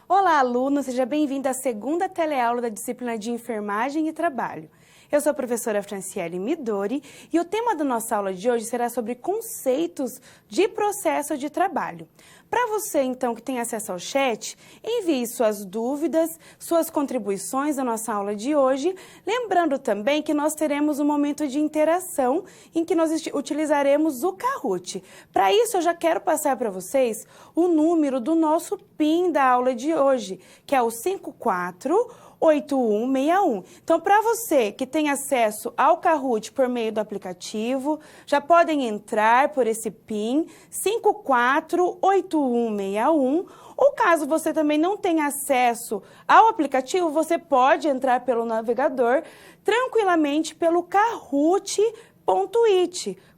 Olá, aluno! Seja bem-vindo à segunda teleaula da disciplina de Enfermagem e Trabalho. Eu sou a professora Franciele Midori e o tema da nossa aula de hoje será sobre conceitos de processo de trabalho. Para você, então, que tem acesso ao chat, envie suas dúvidas, suas contribuições à nossa aula de hoje, lembrando também que nós teremos um momento de interação em que nós utilizaremos o Kahoot. Para isso, eu já quero passar para vocês o número do nosso PIN da aula de hoje, que é o 548161. Então, para você que tem acesso ao Kahoot por meio do aplicativo, já podem entrar por esse PIN 548161. Ou caso você também não tenha acesso ao aplicativo, você pode entrar pelo navegador tranquilamente pelo Kahoot.it.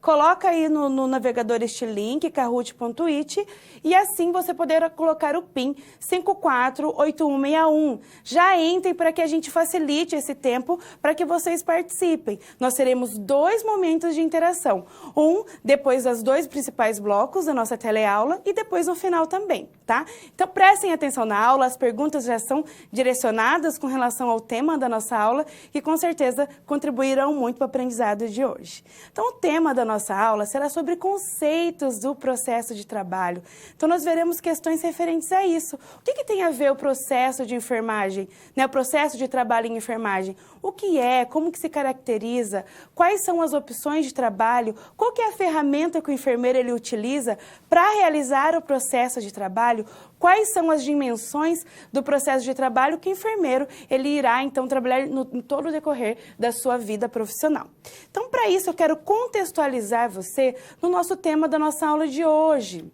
Coloca aí no navegador este link, kahoot.it, e assim você poderá colocar o PIN 548161. Já entrem para que a gente facilite esse tempo para que vocês participem. Nós teremos 2 momentos de interação. Um depois dos 2 principais blocos da nossa teleaula e depois no final também, tá? Então prestem atenção na aula, as perguntas já são direcionadas com relação ao tema da nossa aula e com certeza contribuirão muito para o aprendizado de hoje. Então o tema da nossa aula será sobre conceitos do processo de trabalho. Então, nós veremos questões referentes a isso. O que tem a ver o processo de enfermagem, né? O processo de trabalho em enfermagem? O que é? Como que se caracteriza? Quais são as opções de trabalho? Qual que é a ferramenta que o enfermeiro ele utiliza para realizar o processo de trabalho? Quais são as dimensões do processo de trabalho que o enfermeiro ele irá, então, trabalhar em todo o decorrer da sua vida profissional? Então, para isso, eu quero contextualizar você no nosso tema da nossa aula de hoje.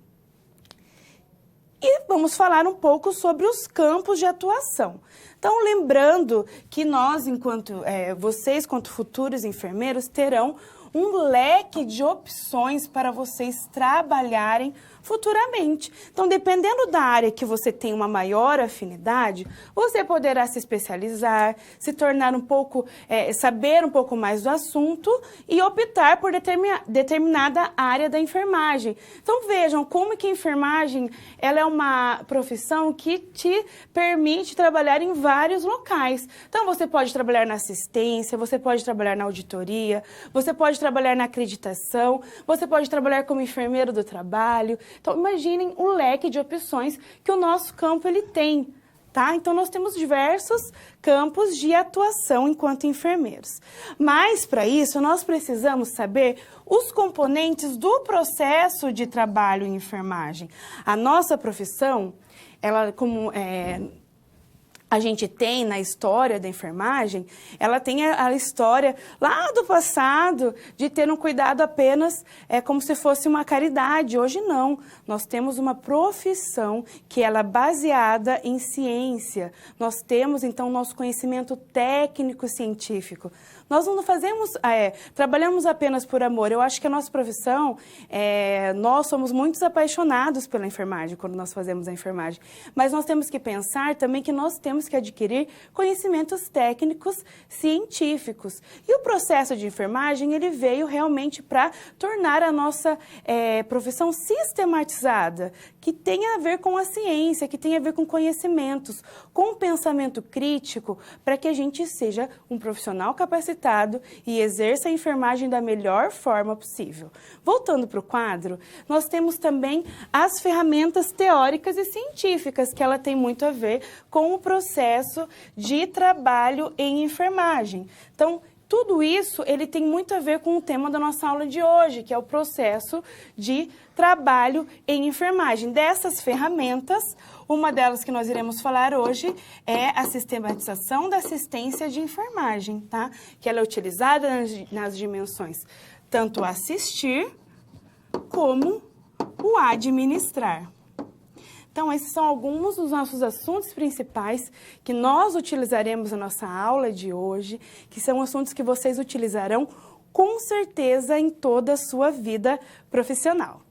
E vamos falar um pouco sobre os campos de atuação. Então, lembrando que nós, vocês, quanto futuros enfermeiros, terão um leque de opções para vocês trabalharem futuramente. Então, dependendo da área que você tem uma maior afinidade, você poderá se especializar, se tornar saber um pouco mais do assunto e optar por determinada área da enfermagem. Então, vejam como que a enfermagem ela é uma profissão que te permite trabalhar em vários locais. Então, você pode trabalhar na assistência, você pode trabalhar na auditoria, você pode trabalhar na acreditação, você pode trabalhar como enfermeiro do trabalho. Então, imaginem o leque de opções que o nosso campo ele tem, tá? Então, nós temos diversos campos de atuação enquanto enfermeiros. Mas, para isso, nós precisamos saber os componentes do processo de trabalho em enfermagem. A nossa profissão, ela a gente tem na história da enfermagem, ela tem a história lá do passado de ter um cuidado apenas como se fosse uma caridade. Hoje não, nós temos uma profissão que ela é baseada em ciência. Nós temos então nosso conhecimento técnico-científico. Nós não trabalhamos apenas por amor. Eu acho que a nossa profissão, nós somos muito apaixonados pela enfermagem quando nós fazemos a enfermagem. Mas nós temos que pensar também que nós temos que adquirir conhecimentos técnicos científicos. E o processo de enfermagem, ele veio realmente para tornar a nossa profissão sistematizada, que tem a ver com a ciência, que tem a ver com conhecimentos, com pensamento crítico, para que a gente seja um profissional capacitado e exerça a enfermagem da melhor forma possível. Voltando para o quadro, nós temos também as ferramentas teóricas e científicas, que ela tem muito a ver com o processo de trabalho em enfermagem. Então, tudo isso ele tem muito a ver com o tema da nossa aula de hoje, que é o processo de trabalho em enfermagem. Dessas ferramentas, uma delas que nós iremos falar hoje é a sistematização da assistência de enfermagem, tá? Que ela é utilizada nas dimensões tanto assistir como o administrar. Então, esses são alguns dos nossos assuntos principais que nós utilizaremos na nossa aula de hoje, que são assuntos que vocês utilizarão com certeza em toda a sua vida profissional.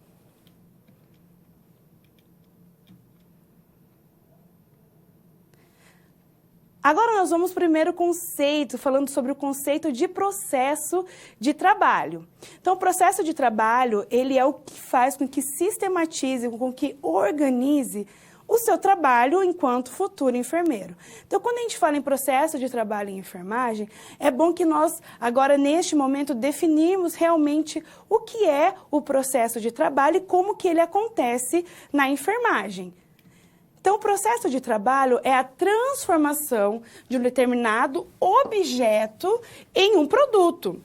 Agora nós vamos para o primeiro conceito, falando sobre o conceito de processo de trabalho. Então, o processo de trabalho, ele é o que faz com que sistematize, com que organize o seu trabalho enquanto futuro enfermeiro. Então, quando a gente fala em processo de trabalho em enfermagem, é bom que nós, agora, neste momento, definirmos realmente o que é o processo de trabalho e como que ele acontece na enfermagem. Então, o processo de trabalho é a transformação de um determinado objeto em um produto.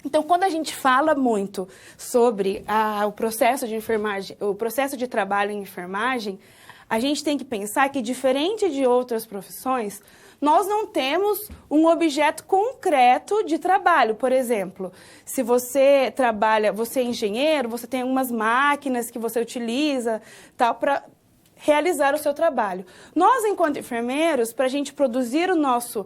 Então, quando a gente fala muito sobre o processo de enfermagem, o processo de trabalho em enfermagem, a gente tem que pensar que, diferente de outras profissões, nós não temos um objeto concreto de trabalho. Por exemplo, se você trabalha, você é engenheiro, você tem algumas máquinas que você utiliza, tal, para realizar o seu trabalho. Nós, enquanto enfermeiros, para a gente produzir o nosso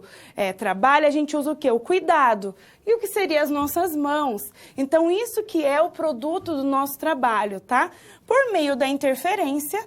trabalho, a gente usa o quê? O cuidado. E o que seriam as nossas mãos? Então, isso que é o produto do nosso trabalho, tá? Por meio da interferência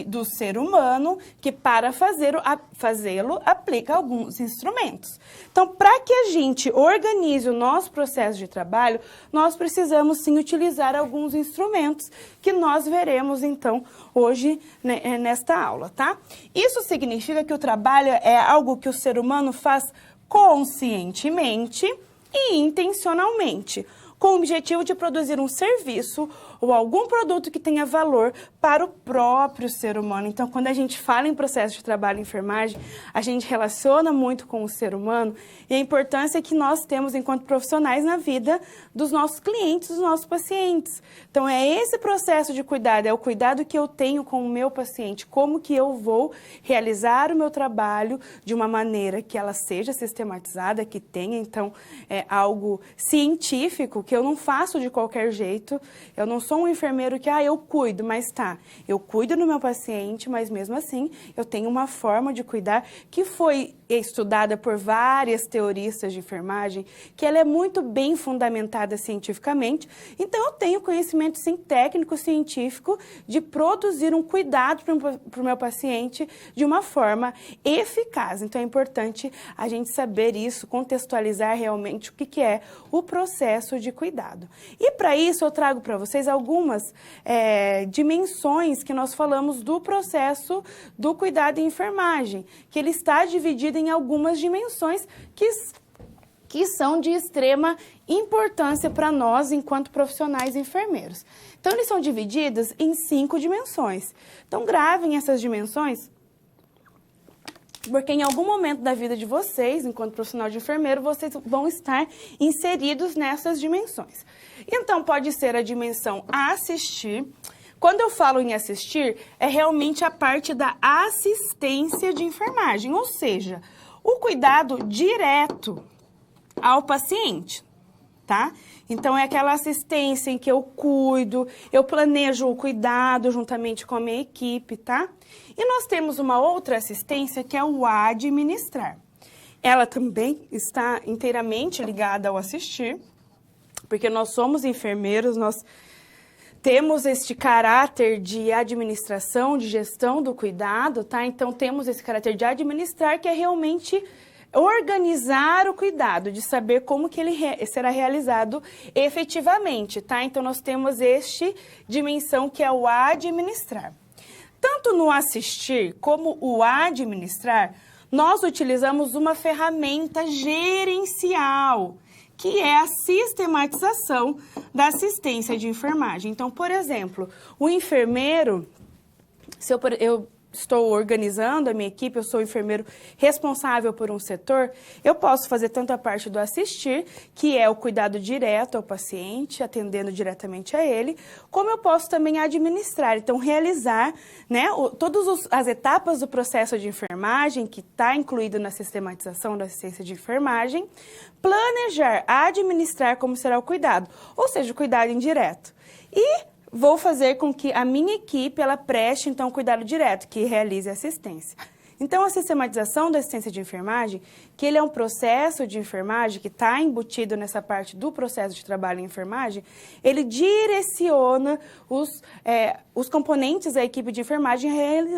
do ser humano, que para fazê-lo, aplica alguns instrumentos. Então, para que a gente organize o nosso processo de trabalho, nós precisamos, sim, utilizar alguns instrumentos que nós veremos, então, hoje, né, nesta aula, tá? Isso significa que o trabalho é algo que o ser humano faz conscientemente e intencionalmente, com o objetivo de produzir um serviço ou algum produto que tenha valor para o próprio ser humano. Então, quando a gente fala em processo de trabalho em enfermagem, a gente relaciona muito com o ser humano e a importância que nós temos enquanto profissionais na vida dos nossos clientes, dos nossos pacientes. Então, é esse processo de cuidado, é o cuidado que eu tenho com o meu paciente, como que eu vou realizar o meu trabalho de uma maneira que ela seja sistematizada, que tenha, então, algo científico, que eu não faço de qualquer jeito. Eu não sou um enfermeiro que, eu cuido, mas tá, eu cuido do meu paciente, mas mesmo assim eu tenho uma forma de cuidar que foi estudada por várias teoristas de enfermagem, que ela é muito bem fundamentada cientificamente. Então eu tenho conhecimento, sim, técnico, científico, de produzir um cuidado para o meu paciente de uma forma eficaz. Então é importante a gente saber isso, contextualizar realmente o que é o processo de cuidado. E para isso eu trago para vocês algumas dimensões que nós falamos do processo do cuidado em enfermagem, que ele está dividido em algumas dimensões que são de extrema importância para nós enquanto profissionais enfermeiros. Então, eles são divididos em 5 dimensões. Então, gravem essas dimensões, porque em algum momento da vida de vocês, enquanto profissional de enfermeiro, vocês vão estar inseridos nessas dimensões. Então, pode ser a dimensão assistir. Quando eu falo em assistir, é realmente a parte da assistência de enfermagem, ou seja, o cuidado direto ao paciente, tá? Então, é aquela assistência em que eu cuido, eu planejo o cuidado juntamente com a minha equipe, tá? E nós temos uma outra assistência que é o administrar. Ela também está inteiramente ligada ao assistir, porque nós somos enfermeiros, nós temos este caráter de administração, de gestão do cuidado, tá? Então, temos esse caráter de administrar, que é realmente organizar o cuidado, de saber como que ele será realizado efetivamente, tá? Então, nós temos este dimensão que é o administrar. Tanto no assistir como o administrar, nós utilizamos uma ferramenta gerencial, que é a sistematização da assistência de enfermagem. Então, por exemplo, o enfermeiro, se eu estou organizando a minha equipe, eu sou enfermeiro responsável por um setor, eu posso fazer tanto a parte do assistir, que é o cuidado direto ao paciente, atendendo diretamente a ele, como eu posso também administrar, então realizar, né, todas as etapas do processo de enfermagem, que está incluído na sistematização da assistência de enfermagem, planejar, administrar como será o cuidado, ou seja, o cuidado indireto. E vou fazer com que a minha equipe ela preste, então, cuidado direto, que realize assistência. Então, a sistematização da assistência de enfermagem, que ele é um processo de enfermagem que está embutido nessa parte do processo de trabalho em enfermagem, ele direciona os componentes da equipe de enfermagem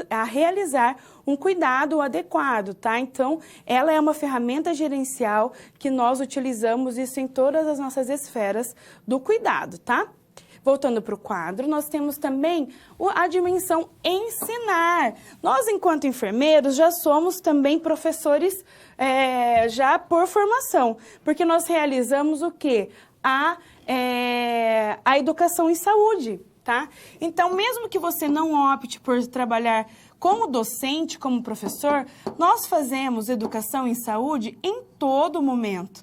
a realizar um cuidado adequado, tá? Então, ela é uma ferramenta gerencial que nós utilizamos isso em todas as nossas esferas do cuidado, tá? Voltando para o quadro, nós temos também a dimensão ensinar. Nós, enquanto enfermeiros, já somos também professores já por formação, porque nós realizamos o quê? A educação em saúde, tá? Então, mesmo que você não opte por trabalhar como docente, como professor, nós fazemos educação em saúde em todo momento.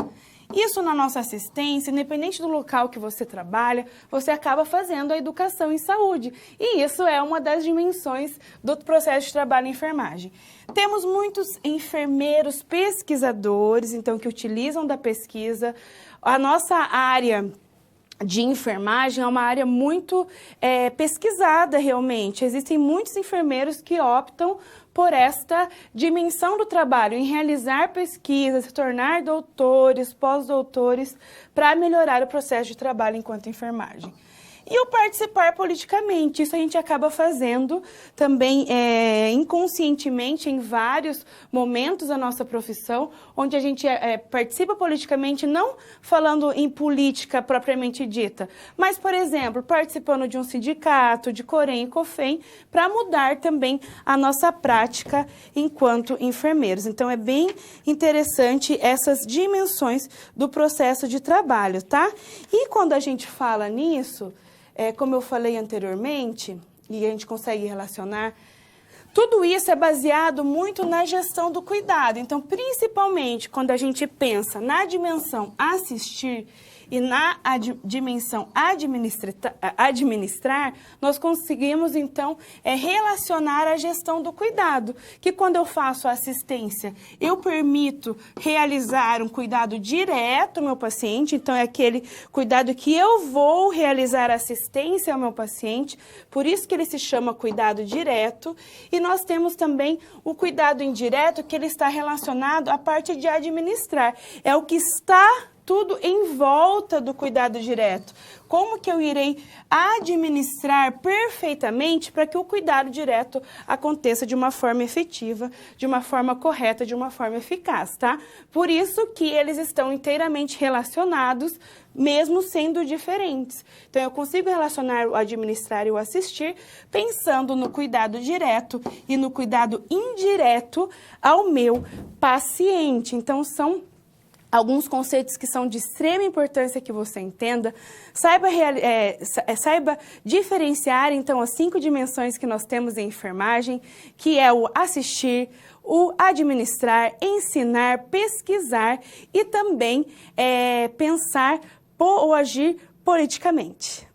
Isso na nossa assistência, independente do local que você trabalha, você acaba fazendo a educação em saúde. E isso é uma das dimensões do processo de trabalho em enfermagem. Temos muitos enfermeiros pesquisadores, então, que utilizam da pesquisa. A nossa área de enfermagem é uma área muito pesquisada realmente. Existem muitos enfermeiros que optam por esta dimensão do trabalho, em realizar pesquisas, se tornar doutores, pós-doutores, para melhorar o processo de trabalho enquanto enfermagem. E o participar politicamente, isso a gente acaba fazendo também inconscientemente em vários momentos da nossa profissão, onde a gente participa politicamente, não falando em política propriamente dita, mas, por exemplo, participando de um sindicato, de Corém e COFEM, para mudar também a nossa prática enquanto enfermeiros. Então, é bem interessante essas dimensões do processo de trabalho, tá? E quando a gente fala nisso, como eu falei anteriormente, e a gente consegue relacionar, tudo isso é baseado muito na gestão do cuidado. Então, principalmente quando a gente pensa na dimensão assistir e na dimensão administrar, nós conseguimos, então, relacionar a gestão do cuidado, que quando eu faço assistência, eu permito realizar um cuidado direto ao meu paciente, então é aquele cuidado que eu vou realizar assistência ao meu paciente, por isso que ele se chama cuidado direto, e nós temos também o cuidado indireto, que ele está relacionado à parte de administrar, é o que está tudo em volta do cuidado direto. Como que eu irei administrar perfeitamente para que o cuidado direto aconteça de uma forma efetiva, de uma forma correta, de uma forma eficaz, tá? Por isso que eles estão inteiramente relacionados, mesmo sendo diferentes. Então, eu consigo relacionar o administrar e o assistir pensando no cuidado direto e no cuidado indireto ao meu paciente. Então, são alguns conceitos que são de extrema importância que você entenda. Saiba diferenciar, então, as 5 dimensões que nós temos em enfermagem, que é o assistir, o administrar, ensinar, pesquisar e também pensar ou agir politicamente.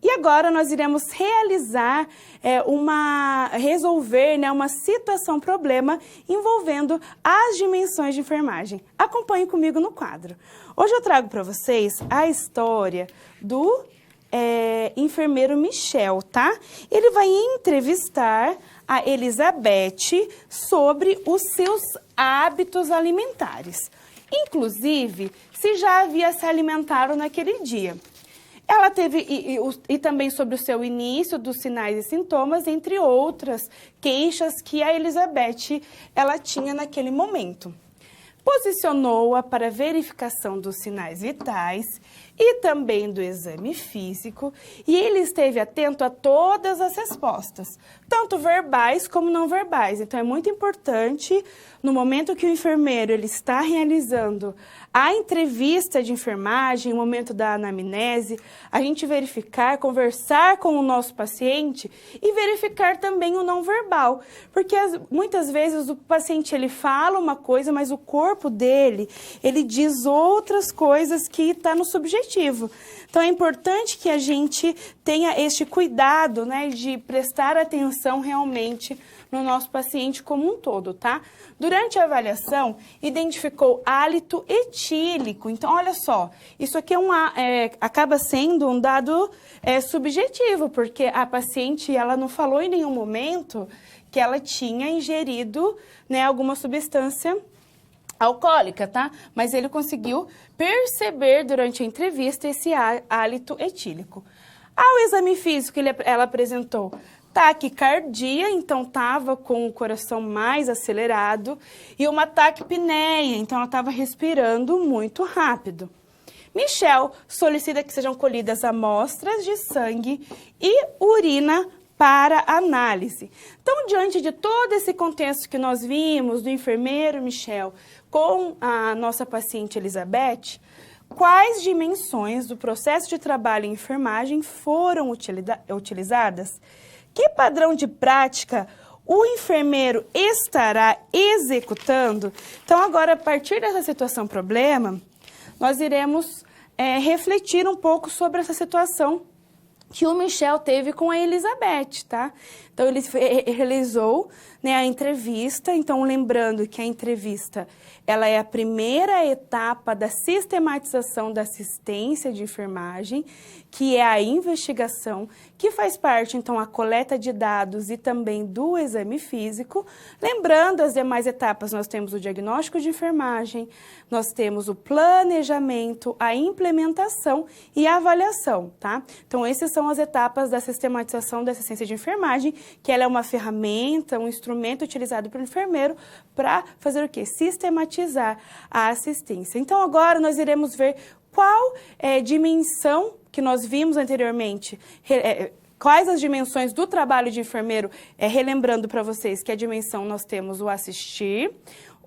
E agora nós iremos resolver uma situação-problema envolvendo as dimensões de enfermagem. Acompanhe comigo no quadro. Hoje eu trago para vocês a história do enfermeiro Michel, tá? Ele vai entrevistar a Elizabeth sobre os seus hábitos alimentares. Inclusive, se já havia se alimentado naquele dia. Ela teve, e também sobre o seu início dos sinais e sintomas, entre outras queixas que a Elizabeth ela tinha naquele momento. Posicionou-a para verificação dos sinais vitais e também do exame físico, e ele esteve atento a todas as respostas, tanto verbais como não verbais. Então, é muito importante, no momento que o enfermeiro ele está realizando a entrevista de enfermagem, o momento da anamnese, a gente verificar, conversar com o nosso paciente e verificar também o não verbal, porque muitas vezes o paciente ele fala uma coisa, mas o corpo dele, ele diz outras coisas que está no subjetivo. Então, é importante que a gente tenha este cuidado, né, de prestar atenção realmente no nosso paciente como um todo, tá? Durante a avaliação, identificou hálito etílico. Então, olha só, isso aqui acaba sendo um dado subjetivo, porque a paciente ela não falou em nenhum momento que ela tinha ingerido, né, alguma substância alcoólica, tá? Mas ele conseguiu perceber durante a entrevista esse hálito etílico. Ao exame físico, ela apresentou taquicardia, então estava com o coração mais acelerado, e uma taquipneia, então ela estava respirando muito rápido. Michel solicita que sejam colhidas amostras de sangue e urina para análise. Então, diante de todo esse contexto que nós vimos do enfermeiro Michel com a nossa paciente Elizabeth, quais dimensões do processo de trabalho em enfermagem foram utilizadas? Que padrão de prática o enfermeiro estará executando? Então, agora, a partir dessa situação problema, nós iremos refletir um pouco sobre essa situação que o Michel teve com a Elizabeth, tá? Então, ele realizou, né, a entrevista. Então, lembrando que a entrevista, ela é a primeira etapa da sistematização da assistência de enfermagem, que é a investigação, que faz parte, então, a coleta de dados e também do exame físico. Lembrando as demais etapas, nós temos o diagnóstico de enfermagem, nós temos o planejamento, a implementação e a avaliação, tá? Então, essas são as etapas da sistematização da assistência de enfermagem, que ela é uma ferramenta, um instrumento utilizado pelo enfermeiro para fazer o quê? Sistematizar a assistência. Então, agora nós iremos ver qual dimensão que nós vimos anteriormente, quais as dimensões do trabalho de enfermeiro, relembrando para vocês que a dimensão nós temos o assistir,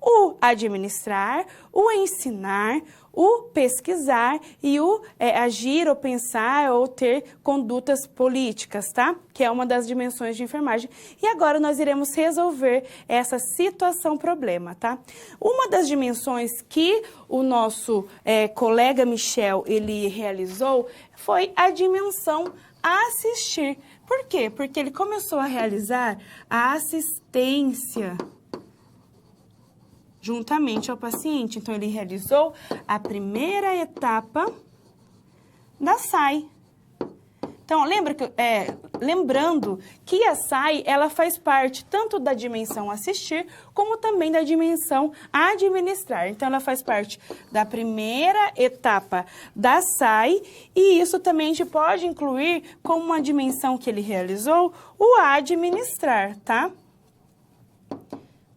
o administrar, o ensinar, o pesquisar e o agir ou pensar ou ter condutas políticas, tá? Que é uma das dimensões de enfermagem. E agora nós iremos resolver essa situação-problema, tá? Uma das dimensões que o nosso colega Michel, ele realizou foi a dimensão assistir. Por quê? Porque ele começou a realizar a assistência juntamente ao paciente. Então, ele realizou a primeira etapa da SAI. Então, lembrando que a SAI, ela faz parte tanto da dimensão assistir, como também da dimensão administrar. Então, ela faz parte da primeira etapa da SAI, e isso também a gente pode incluir como uma dimensão que ele realizou, o administrar, tá?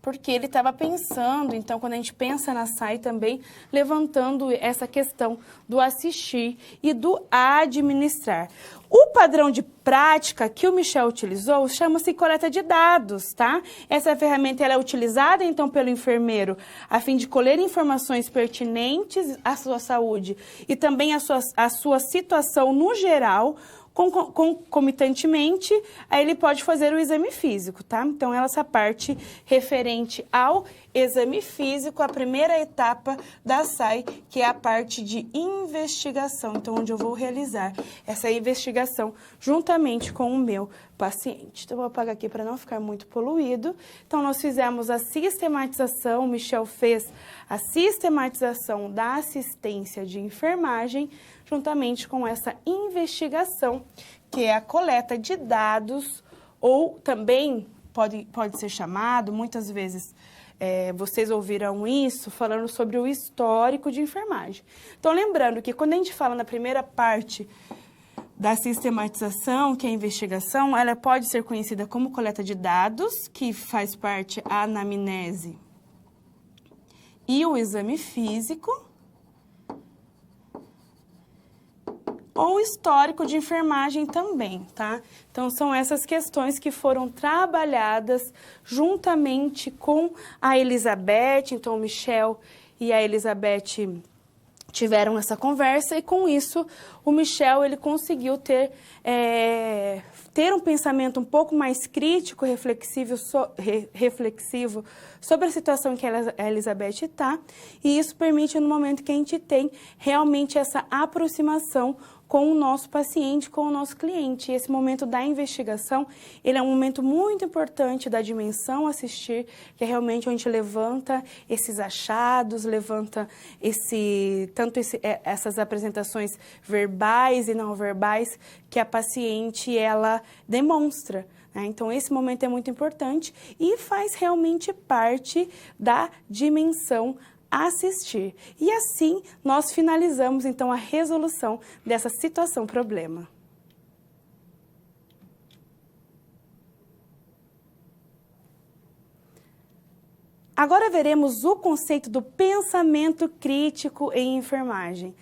Porque ele estava pensando, então, quando a gente pensa na SAI também, levantando essa questão do assistir e do administrar. O padrão de prática que o Michel utilizou chama-se coleta de dados, tá? Essa ferramenta ela é utilizada, então, pelo enfermeiro a fim de colher informações pertinentes à sua saúde e também à sua situação no geral. Concomitantemente, aí ele pode fazer o exame físico, tá? Então, essa parte referente ao exame físico, a primeira etapa da SAI, que é a parte de investigação, então, onde eu vou realizar essa investigação juntamente com o meu paciente. Então, eu vou apagar aqui para não ficar muito poluído. Então, nós fizemos a sistematização, o Michel fez a sistematização da assistência de enfermagem, juntamente com essa investigação, que é a coleta de dados, ou também pode ser chamado, muitas vezes vocês ouviram isso, falando sobre o histórico de enfermagem. Então, lembrando que quando a gente fala na primeira parte da sistematização, que é a investigação, ela pode ser conhecida como coleta de dados, que faz parte a anamnese e o exame físico, ou histórico de enfermagem também, tá? Então, são essas questões que foram trabalhadas juntamente com a Elizabeth. Então, o Michel e a Elizabeth tiveram essa conversa e, com isso, o Michel ele conseguiu ter um pensamento um pouco mais crítico, reflexivo sobre a situação que a Elizabeth está, e isso permite, no momento que a gente tem realmente essa aproximação com o nosso paciente, com o nosso cliente. E esse momento da investigação, ele é um momento muito importante da dimensão assistir, que é realmente onde a gente levanta esses achados, levanta essas apresentações verbais e não verbais que a paciente, ela demonstra. Então, esse momento é muito importante e faz realmente parte da dimensão assistir. E assim, nós finalizamos, então, a resolução dessa situação-problema. Agora veremos o conceito do pensamento crítico em enfermagem.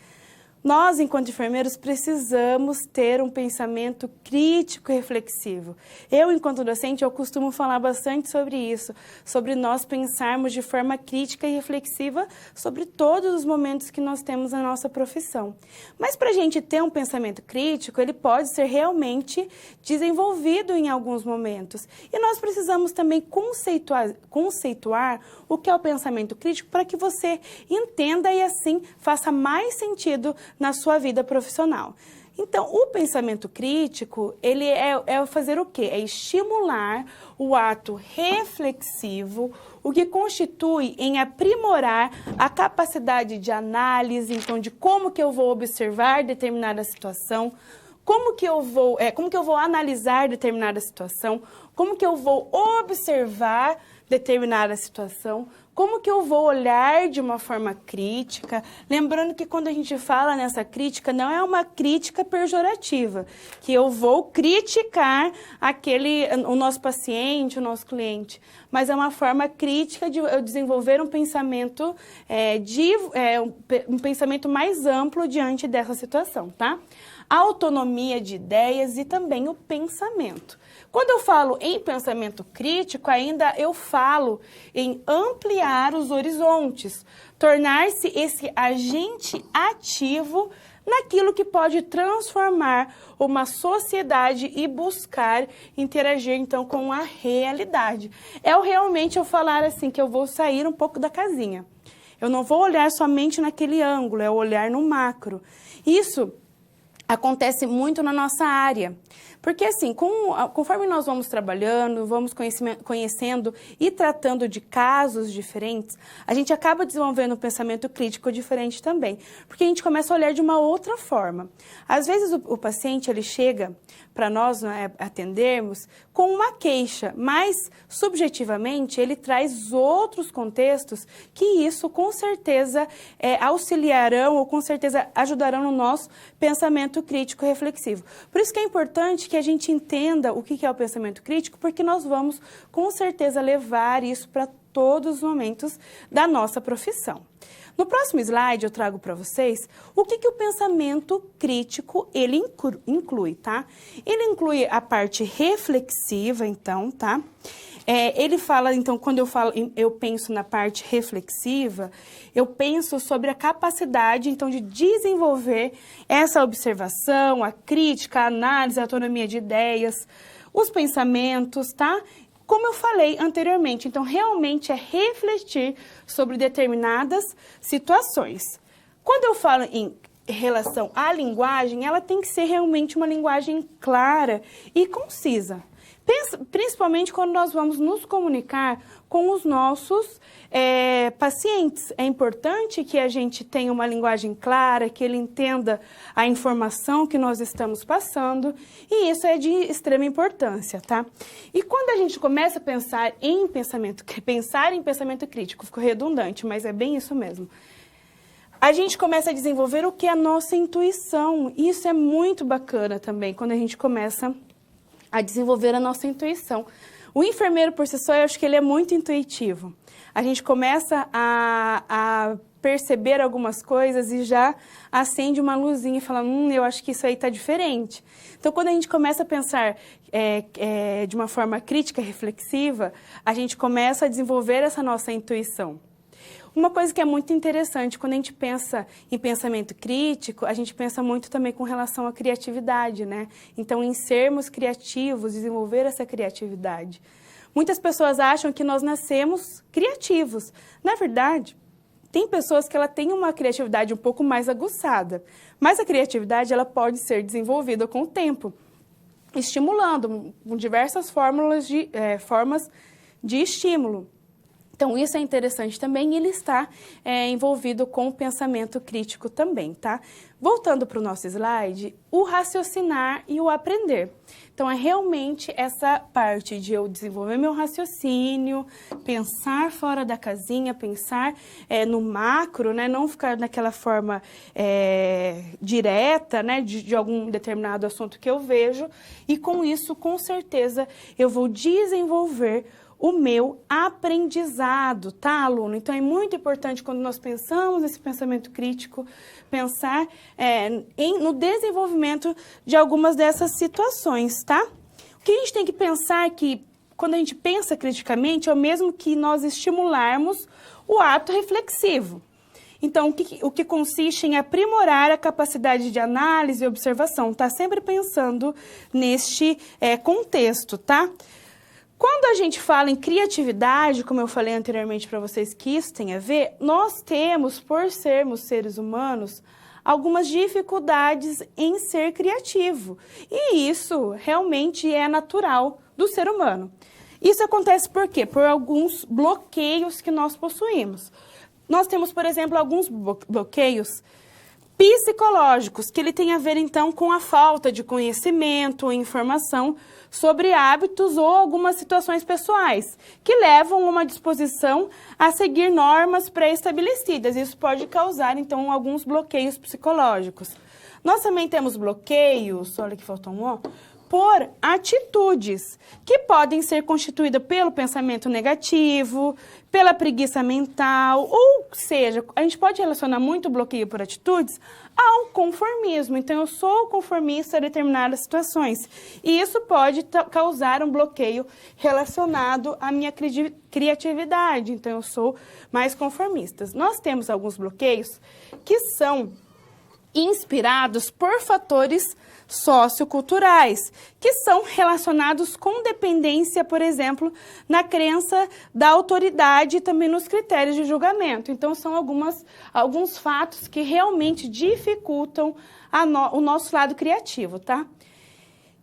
Nós, enquanto enfermeiros, precisamos ter um pensamento crítico e reflexivo. Eu, enquanto docente, eu costumo falar bastante sobre isso, sobre nós pensarmos de forma crítica e reflexiva sobre todos os momentos que nós temos na nossa profissão. Mas para a gente ter um pensamento crítico, ele pode ser realmente desenvolvido em alguns momentos. E nós precisamos também conceituar o que é o pensamento crítico para que você entenda e assim faça mais sentido na sua vida profissional. Então, o pensamento crítico, ele é fazer o quê? É estimular o ato reflexivo, o que constitui em aprimorar a capacidade de análise, então, de como que eu vou observar determinada situação, como que eu vou analisar determinada situação, como que eu vou observar determinada situação, como que eu vou olhar de uma forma crítica, lembrando que quando a gente fala nessa crítica, não é uma crítica pejorativa, que eu vou criticar o nosso paciente, o nosso cliente, mas é uma forma crítica de eu desenvolver um pensamento, um pensamento mais amplo diante dessa situação, tá? A autonomia de ideias e também o pensamento. Quando eu falo em pensamento crítico, ainda eu falo em ampliar os horizontes, tornar-se esse agente ativo naquilo que pode transformar uma sociedade e buscar interagir, então, com a realidade. Realmente eu falar assim, que eu vou sair um pouco da casinha. Eu não vou olhar somente naquele ângulo, é olhar no macro. Isso acontece muito na nossa área. Porque assim, conforme nós vamos trabalhando, vamos conhecendo e tratando de casos diferentes, a gente acaba desenvolvendo um pensamento crítico diferente também. Porque a gente começa a olhar de uma outra forma. Às vezes o paciente ele chega para nós, né, atendermos com uma queixa, mas subjetivamente ele traz outros contextos que isso com certeza auxiliarão ou com certeza ajudarão no nosso pensamento crítico e reflexivo. Por isso que é importante que a gente entenda o que é o pensamento crítico, porque nós vamos com certeza levar isso para todos os momentos da nossa profissão. No próximo slide eu trago para vocês o que o pensamento crítico ele inclui, tá? Ele inclui a parte reflexiva, então, tá? Ele fala, então, quando eu penso na parte reflexiva, eu penso sobre a capacidade, então, de desenvolver essa observação, a crítica, a análise, a autonomia de ideias, os pensamentos, tá? Como eu falei anteriormente, então, realmente é refletir sobre determinadas situações. Quando eu falo em relação à linguagem, ela tem que ser realmente uma linguagem clara e concisa. Principalmente quando nós vamos nos comunicar com os nossos pacientes. É importante que a gente tenha uma linguagem clara, que ele entenda a informação que nós estamos passando, e isso é de extrema importância, tá? E quando a gente começa a pensar em pensamento crítico, ficou redundante, mas é bem isso mesmo. A gente começa a desenvolver o que é a nossa intuição. Isso é muito bacana também, quando a gente começa a desenvolver a nossa intuição. O enfermeiro, por si só, eu acho que ele é muito intuitivo. A gente começa a perceber algumas coisas e já acende uma luzinha e fala, eu acho que isso aí está diferente. Então, quando a gente começa a pensar de uma forma crítica e reflexiva, a gente começa a desenvolver essa nossa intuição. Uma coisa que é muito interessante, quando a gente pensa em pensamento crítico, a gente pensa muito também com relação à criatividade, né? Então, em sermos criativos, desenvolver essa criatividade. Muitas pessoas acham que nós nascemos criativos. Na verdade, tem pessoas que ela têm uma criatividade um pouco mais aguçada, mas a criatividade ela pode ser desenvolvida com o tempo, estimulando com diversas formas de estímulo. Então, isso é interessante também e ele está envolvido com o pensamento crítico também, tá? Voltando para o nosso slide, o raciocinar e o aprender. Então, é realmente essa parte de eu desenvolver meu raciocínio, pensar fora da casinha, pensar no macro, né? Não ficar naquela forma direta, né? De algum determinado assunto que eu vejo. E com isso, com certeza, eu vou desenvolver o meu aprendizado, tá, aluno? Então, é muito importante quando nós pensamos nesse pensamento crítico, pensar no desenvolvimento de algumas dessas situações, tá? O que a gente tem que pensar que, quando a gente pensa criticamente, é o mesmo que nós estimularmos o ato reflexivo. Então, o que consiste em aprimorar a capacidade de análise e observação, tá? Sempre pensando neste contexto, tá? Quando a gente fala em criatividade, como eu falei anteriormente para vocês que isso tem a ver, nós temos, por sermos seres humanos, algumas dificuldades em ser criativo. E isso realmente é natural do ser humano. Isso acontece por quê? Por alguns bloqueios que nós possuímos. Nós temos, por exemplo, alguns bloqueios psicológicos, que ele tem a ver, então, com a falta de conhecimento ou informação sobre hábitos ou algumas situações pessoais, que levam a uma disposição a seguir normas pré-estabelecidas. Isso pode causar, então, alguns bloqueios psicológicos. Nós também temos bloqueios, olha que faltou um ó, por atitudes, que podem ser constituídas pelo pensamento negativo, pela preguiça mental, ou seja, a gente pode relacionar muito o bloqueio por atitudes ao conformismo. Então, eu sou conformista em determinadas situações, e isso pode causar um bloqueio relacionado à minha criatividade. Então, eu sou mais conformista. Nós temos alguns bloqueios que são inspirados por fatores socioculturais, que são relacionados com dependência, por exemplo, na crença da autoridade e também nos critérios de julgamento. Então, são alguns fatos que realmente dificultam o nosso lado criativo, tá?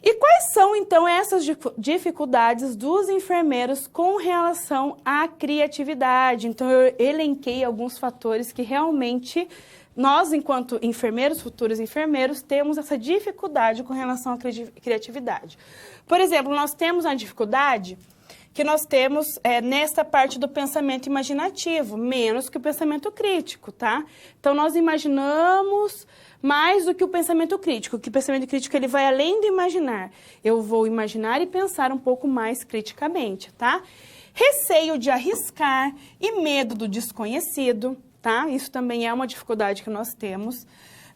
E quais são, então, essas dificuldades dos enfermeiros com relação à criatividade? Então, eu elenquei alguns fatores que realmente nós, enquanto enfermeiros, futuros enfermeiros, temos essa dificuldade com relação à criatividade. Por exemplo, nós temos a dificuldade que nós temos nesta parte do pensamento imaginativo, menos que o pensamento crítico, tá? Então, nós imaginamos mais do que o pensamento crítico, que o pensamento crítico ele vai além do imaginar. Eu vou imaginar e pensar um pouco mais criticamente, tá? Receio de arriscar e medo do desconhecido, tá? Isso também é uma dificuldade que nós temos.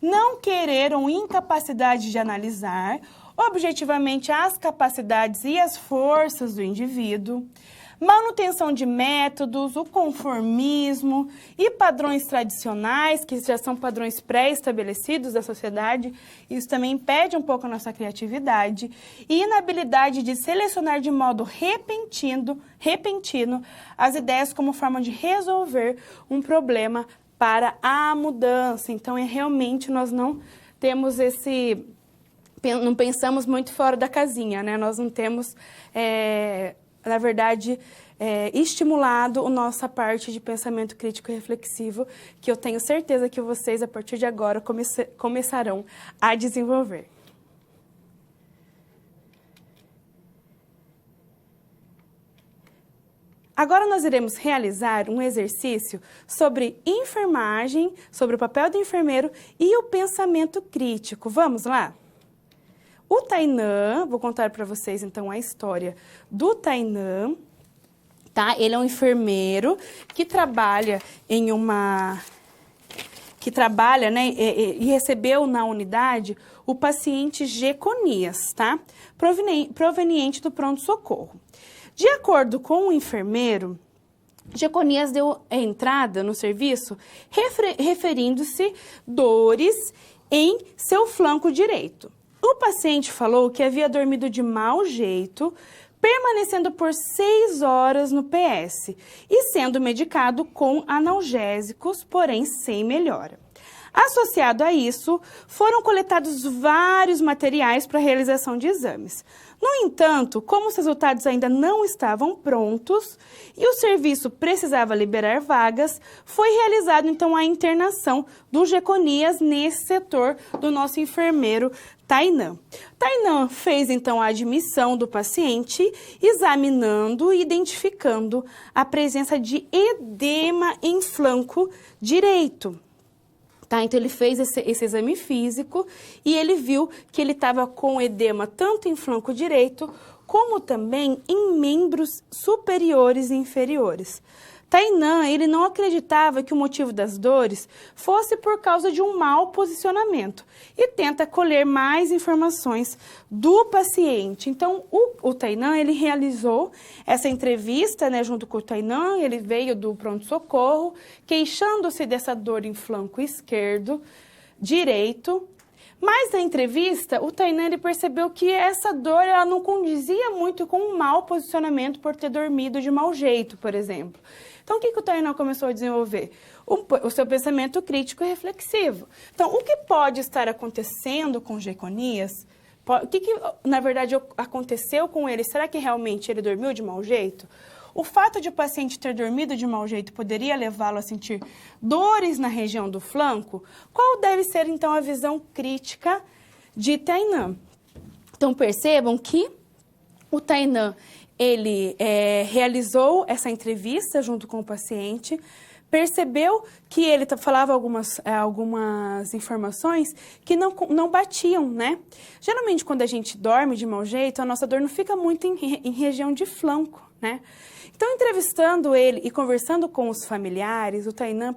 Não querer ou incapacidade de analisar objetivamente as capacidades e as forças do indivíduo. Manutenção de métodos, o conformismo e padrões tradicionais, que já são padrões pré-estabelecidos da sociedade. Isso também impede um pouco a nossa criatividade. E inabilidade de selecionar de modo repentino as ideias como forma de resolver um problema para a mudança. Então, realmente nós não temos não pensamos muito fora da casinha, né? Nós não temos, na verdade, estimulado a nossa parte de pensamento crítico e reflexivo, que eu tenho certeza que vocês, a partir de agora, começarão a desenvolver. Agora nós iremos realizar um exercício sobre enfermagem, sobre o papel do enfermeiro e o pensamento crítico. Vamos lá? O Tainan, vou contar para vocês então a história do Tainan, tá? Ele é um enfermeiro que trabalha né, e recebeu na unidade o paciente Jeconias, tá? Proveniente do pronto-socorro. De acordo com o enfermeiro, Jeconias deu entrada no serviço referindo-se dores em seu flanco direito. O paciente falou que havia dormido de mau jeito, permanecendo por 6 horas no PS e sendo medicado com analgésicos, porém sem melhora. Associado a isso, foram coletados vários materiais para a realização de exames. No entanto, como os resultados ainda não estavam prontos e o serviço precisava liberar vagas, foi realizada então a internação do Jeconias nesse setor do nosso enfermeiro Tainan. Tainan fez então a admissão do paciente, examinando e identificando a presença de edema em flanco direito. Tá, então, ele fez esse exame físico e ele viu que ele estava com edema tanto em flanco direito como também em membros superiores e inferiores. Tainan, ele não acreditava que o motivo das dores fosse por causa de um mau posicionamento e tenta colher mais informações do paciente. Então, o Tainan, ele realizou essa entrevista, né, junto com o Tainan, ele veio do pronto-socorro, queixando-se dessa dor em flanco esquerdo, direito. Mas na entrevista, o Tainan ele percebeu que essa dor ela não condizia muito com um mau posicionamento por ter dormido de mau jeito, por exemplo. Então, o que o Tainan começou a desenvolver? O seu pensamento crítico e reflexivo. Então, o que pode estar acontecendo com Jeconias? O que, na verdade, aconteceu com ele? Será que realmente ele dormiu de mau jeito? O fato de o paciente ter dormido de mau jeito poderia levá-lo a sentir dores na região do flanco? Qual deve ser, então, a visão crítica de Tainan? Então, percebam que o Tainan, ele realizou essa entrevista junto com o paciente, percebeu que ele falava algumas informações que não batiam, né? Geralmente, quando a gente dorme de mau jeito, a nossa dor não fica muito em região de flanco, né? Então, entrevistando ele e conversando com os familiares, o Tainan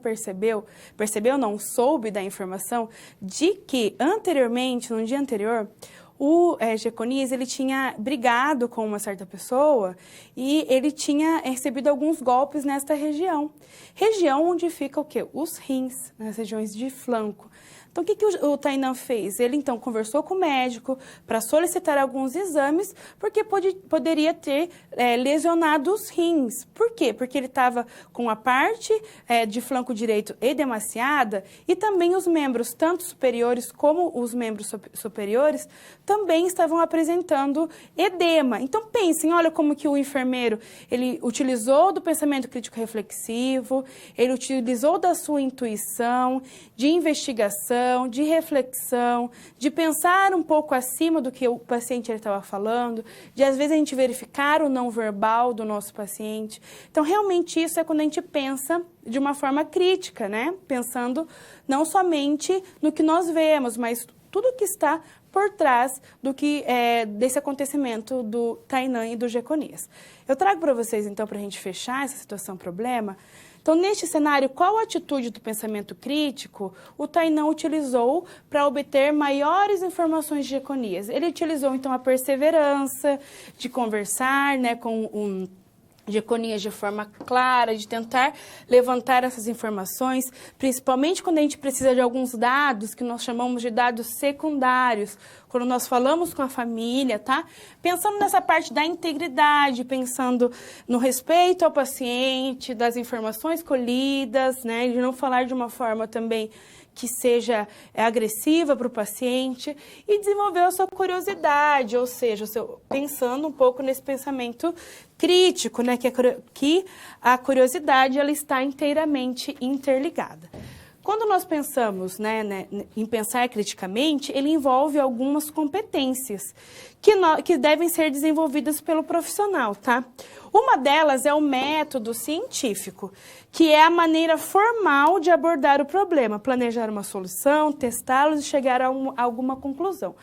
soube da informação de que anteriormente, no dia anterior, o Jeconias, ele tinha brigado com uma certa pessoa e ele tinha recebido alguns golpes nesta região. Região onde fica o quê? Os rins, nas regiões de flanco. Então, o que o Tainan fez? Ele, então, conversou com o médico para solicitar alguns exames, porque poderia ter lesionado os rins. Por quê? Porque ele estava com a parte de flanco direito edemaciada e também os membros, tanto superiores como os membros superiores, também estavam apresentando edema. Então, pensem, olha como que o enfermeiro, ele utilizou do pensamento crítico reflexivo, ele utilizou da sua intuição, de investigação, de reflexão, de pensar um pouco acima do que o paciente estava falando, de às vezes a gente verificar o não verbal do nosso paciente. Então, realmente isso é quando a gente pensa de uma forma crítica, né? Pensando não somente no que nós vemos, mas tudo que está por trás do que desse acontecimento do Tainan e do Jeconias. Eu trago para vocês, então, para a gente fechar essa situação problema. Então, neste cenário, qual a atitude do pensamento crítico o Tainan utilizou para obter maiores informações de Jeconias? Ele utilizou, então, a perseverança de conversar, né, com Jeconias de forma clara, de tentar levantar essas informações, principalmente quando a gente precisa de alguns dados que nós chamamos de dados secundários, quando nós falamos com a família, tá? Pensando nessa parte da integridade, pensando no respeito ao paciente, das informações colhidas, né? De não falar de uma forma também que seja agressiva para o paciente e desenvolver a sua curiosidade, ou seja, pensando um pouco nesse pensamento crítico, né, que a curiosidade ela está inteiramente interligada. Quando nós pensamos em pensar criticamente, ele envolve algumas competências que devem ser desenvolvidas pelo profissional, tá? Uma delas é o método científico, que é a maneira formal de abordar o problema, planejar uma solução, testá-los e chegar a alguma conclusão.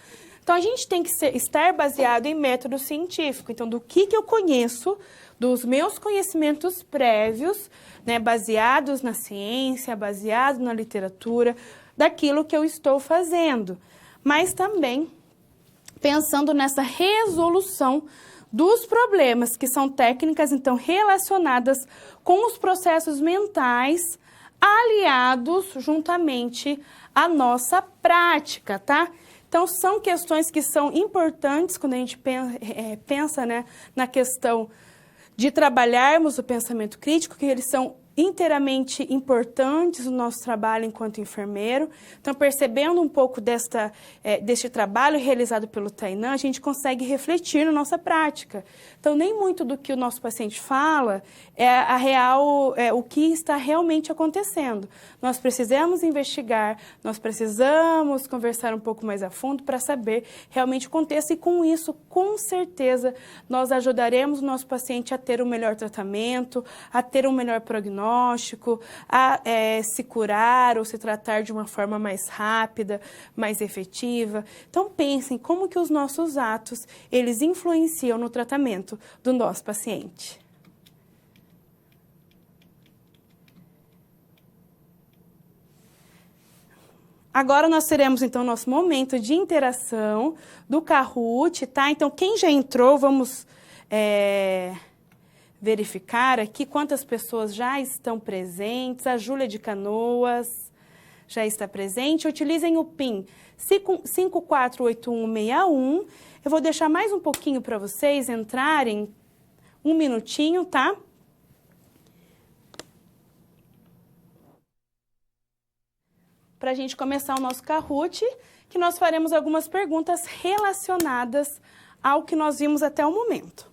Então, a gente tem que estar baseado em método científico. Então, do que eu conheço, dos meus conhecimentos prévios, né, baseados na ciência, baseados na literatura, daquilo que eu estou fazendo. Mas também pensando nessa resolução dos problemas, que são técnicas, então, relacionadas com os processos mentais aliados juntamente à nossa prática, tá? Então, são questões que são importantes quando a gente pensa, né, na questão de trabalharmos o pensamento crítico, que eles são inteiramente importantes no nosso trabalho enquanto enfermeiro. Então, percebendo um pouco deste trabalho realizado pelo Tainan, a gente consegue refletir na nossa prática. Então, nem muito do que o nosso paciente fala é o que está realmente acontecendo. Nós precisamos investigar, nós precisamos conversar um pouco mais a fundo para saber realmente o contexto e, com isso, com certeza, nós ajudaremos o nosso paciente a ter um melhor tratamento, a ter um melhor prognóstico, diagnóstico, a se curar ou se tratar de uma forma mais rápida, mais efetiva. Então, pensem como que os nossos atos, eles influenciam no tratamento do nosso paciente. Agora nós teremos, então, nosso momento de interação do Kahoot, tá? Então, quem já entrou, vamos verificar aqui quantas pessoas já estão presentes. A Júlia de Canoas já está presente. Utilizem o PIN 548161. Eu vou deixar mais um pouquinho para vocês entrarem, um minutinho, tá? Para a gente começar o nosso Kahoot, que nós faremos algumas perguntas relacionadas ao que nós vimos até o momento.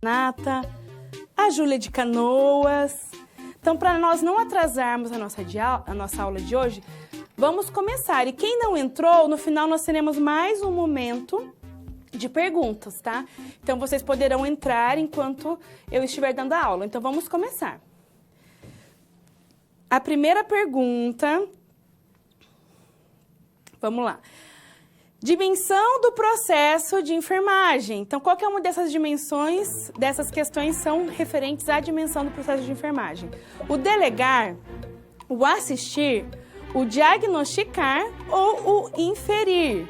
Renata, a Júlia de Canoas. Então, para nós não atrasarmos a nossa aula de hoje, vamos começar. E quem não entrou, no final nós teremos mais um momento de perguntas, tá? Então, vocês poderão entrar enquanto eu estiver dando a aula. Então, vamos começar. A primeira pergunta, vamos lá. Dimensão do processo de enfermagem. Então, qual que é uma dessas dimensões, dessas questões são referentes à dimensão do processo de enfermagem? O delegar, o assistir, o diagnosticar ou o inferir?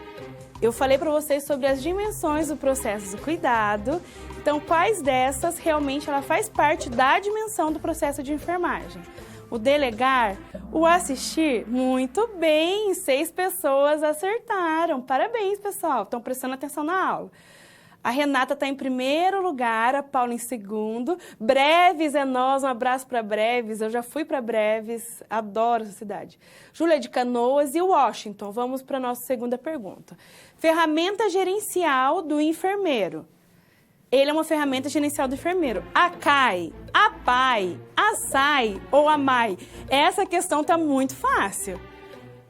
Eu falei para vocês sobre as dimensões do processo do cuidado. Então, quais dessas realmente ela faz parte da dimensão do processo de enfermagem? O delegar, o assistir, muito bem, 6 pessoas acertaram. Parabéns, pessoal, estão prestando atenção na aula. A Renata está em primeiro lugar, a Paula em segundo. Breves é nós, um abraço para Breves, eu já fui para Breves, adoro essa cidade. Júlia de Canoas e Washington, vamos para a nossa segunda pergunta. Ferramenta gerencial do enfermeiro. Ele é uma ferramenta gerencial do enfermeiro. A CAI, a PAI, a SAI ou a MAI? Essa questão está muito fácil.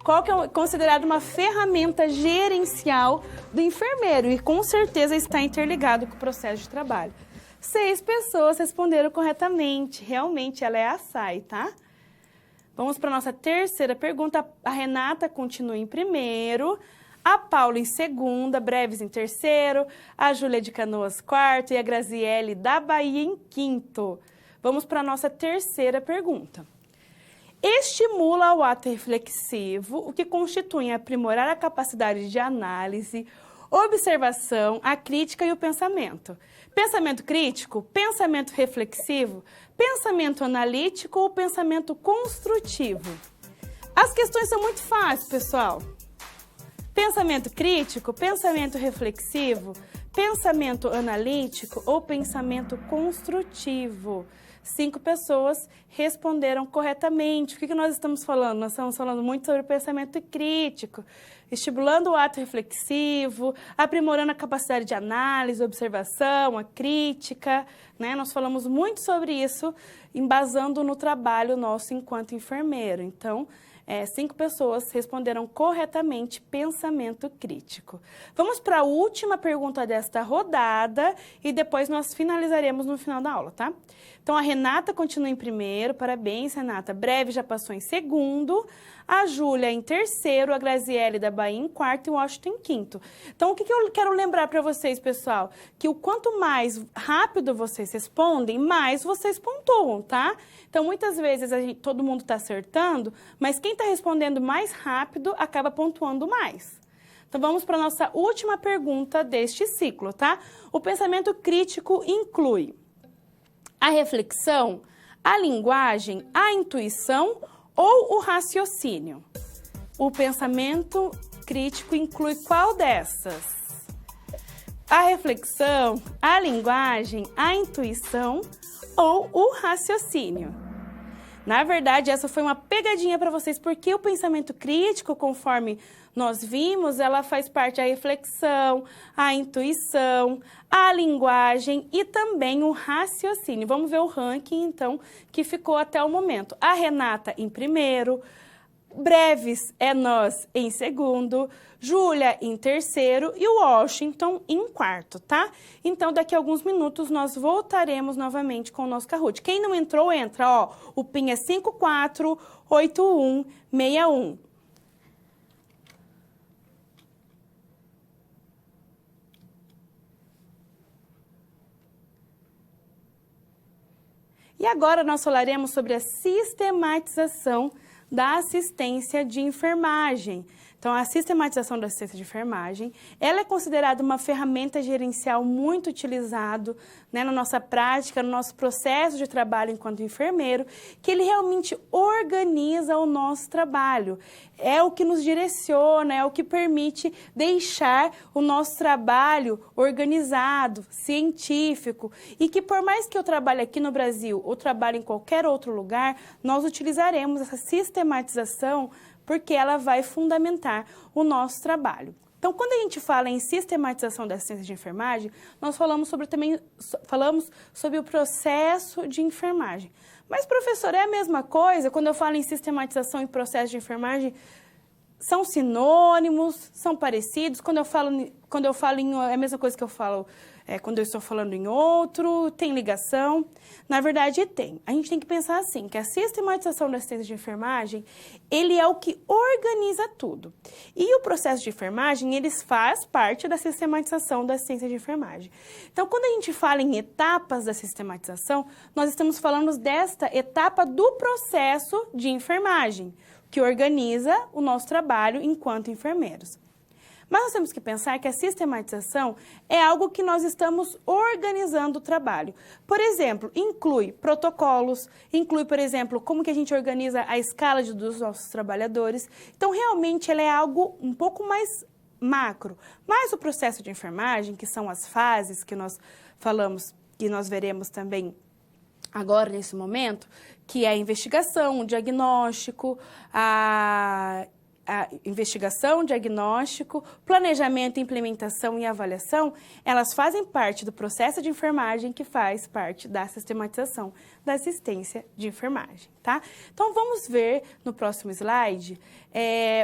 Qual que é considerado uma ferramenta gerencial do enfermeiro? E com certeza está interligado com o processo de trabalho. 6 pessoas responderam corretamente. Realmente, ela é a SAI, tá? Vamos para a nossa terceira pergunta. A Renata continua em primeiro. A Paula em segunda, Breves em terceiro, a Júlia de Canoas quarto e a Graziele da Bahia em quinto. Vamos para a nossa terceira pergunta. Estimula o ato reflexivo, o que constitui aprimorar a capacidade de análise, observação, a crítica e o pensamento. Pensamento crítico, pensamento reflexivo, pensamento analítico ou pensamento construtivo. As questões são muito fáceis, pessoal. Pensamento crítico, pensamento reflexivo, pensamento analítico ou pensamento construtivo. 5 pessoas responderam corretamente. O que nós estamos falando? Nós estamos falando muito sobre o pensamento crítico, estimulando o ato reflexivo, aprimorando a capacidade de análise, observação, a crítica, né? Nós falamos muito sobre isso, embasando no trabalho nosso enquanto enfermeiro. Então, 5 pessoas responderam corretamente pensamento crítico. Vamos para a última pergunta desta rodada e depois nós finalizaremos no final da aula, tá? Então, a Renata continua em primeiro, parabéns, Renata. Breve já passou em segundo, a Júlia em terceiro, a Graziele da Bahia em quarto e o Washington em quinto. Então, o que eu quero lembrar para vocês, pessoal? Que o quanto mais rápido vocês respondem, mais vocês pontuam, tá? Então, muitas vezes todo mundo está acertando, mas quem está respondendo mais rápido acaba pontuando mais. Então, vamos para a nossa última pergunta deste ciclo, tá? O pensamento crítico inclui a reflexão, a linguagem, a intuição ou o raciocínio? O pensamento crítico inclui qual dessas? A reflexão, a linguagem, a intuição ou o raciocínio? Na verdade, essa foi uma pegadinha para vocês, porque o pensamento crítico, conforme nós vimos, ela faz parte da reflexão, a intuição, a linguagem e também o raciocínio. Vamos ver o ranking, então, que ficou até o momento. A Renata em primeiro, Breves é nós em segundo, Júlia em terceiro e o Washington em quarto, tá? Então, daqui a alguns minutos, nós voltaremos novamente com o nosso Kahoot. Quem não entrou, entra, ó. O PIN é 548161. E agora nós falaremos sobre a sistematização da assistência de enfermagem. Então, a sistematização da assistência de enfermagem, ela é considerada uma ferramenta gerencial muito utilizada, né, na nossa prática, no nosso processo de trabalho enquanto enfermeiro, que ele realmente organiza o nosso trabalho. É o que nos direciona, é o que permite deixar o nosso trabalho organizado, científico, e que por mais que eu trabalhe aqui no Brasil ou trabalhe em qualquer outro lugar, nós utilizaremos essa sistematização porque ela vai fundamentar o nosso trabalho. Então, quando a gente fala em sistematização da assistência de enfermagem, nós falamos sobre o processo de enfermagem. Mas, professor, é a mesma coisa? Quando eu falo em sistematização e processo de enfermagem, são sinônimos, são parecidos? Quando eu falo em é a mesma coisa que eu falo quando eu estou falando em outro, tem ligação? Na verdade, tem. A gente tem que pensar assim, que a sistematização da assistência de enfermagem, ele é o que organiza tudo. E o processo de enfermagem, eles faz parte da sistematização da assistência de enfermagem. Então, quando a gente fala em etapas da sistematização, nós estamos falando desta etapa do processo de enfermagem, que organiza o nosso trabalho enquanto enfermeiros. Mas nós temos que pensar que a sistematização é algo que nós estamos organizando o trabalho. Por exemplo, inclui protocolos, inclui, por exemplo, como que a gente organiza a escala dos nossos trabalhadores. Então, realmente, ela é algo um pouco mais macro. Mas o processo de enfermagem, que são as fases que nós falamos, que nós veremos também agora, nesse momento, que é a investigação, o diagnóstico, a investigação, diagnóstico, planejamento, implementação e avaliação, elas fazem parte do processo de enfermagem que faz parte da sistematização da assistência de enfermagem, tá? Então, vamos ver no próximo slide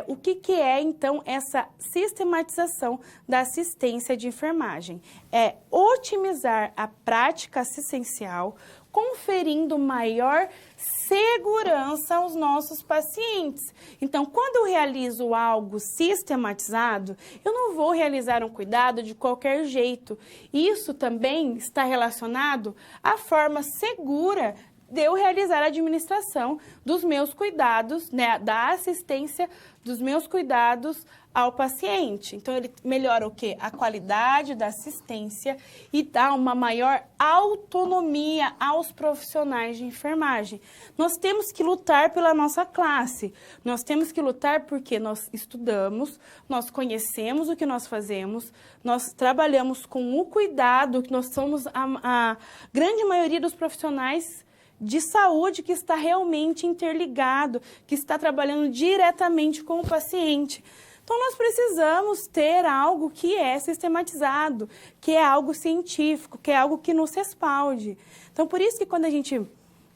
o que é, então, essa sistematização da assistência de enfermagem. É otimizar a prática assistencial, conferindo maior segurança aos nossos pacientes. Então, quando eu realizo algo sistematizado, eu não vou realizar um cuidado de qualquer jeito. Isso também está relacionado à forma segura de eu realizar a administração dos meus cuidados, né, da assistência dos meus cuidados ao paciente. Então, ele melhora o quê? A qualidade da assistência e dá uma maior autonomia aos profissionais de enfermagem. Nós temos que lutar pela nossa classe. Nós temos que lutar porque nós estudamos, nós conhecemos o que nós fazemos, nós trabalhamos com o cuidado, que nós somos a grande maioria dos profissionais de saúde que está realmente interligado, que está trabalhando diretamente com o paciente. Então, nós precisamos ter algo que é sistematizado, que é algo científico, que é algo que nos respalde. Então, por isso que quando a gente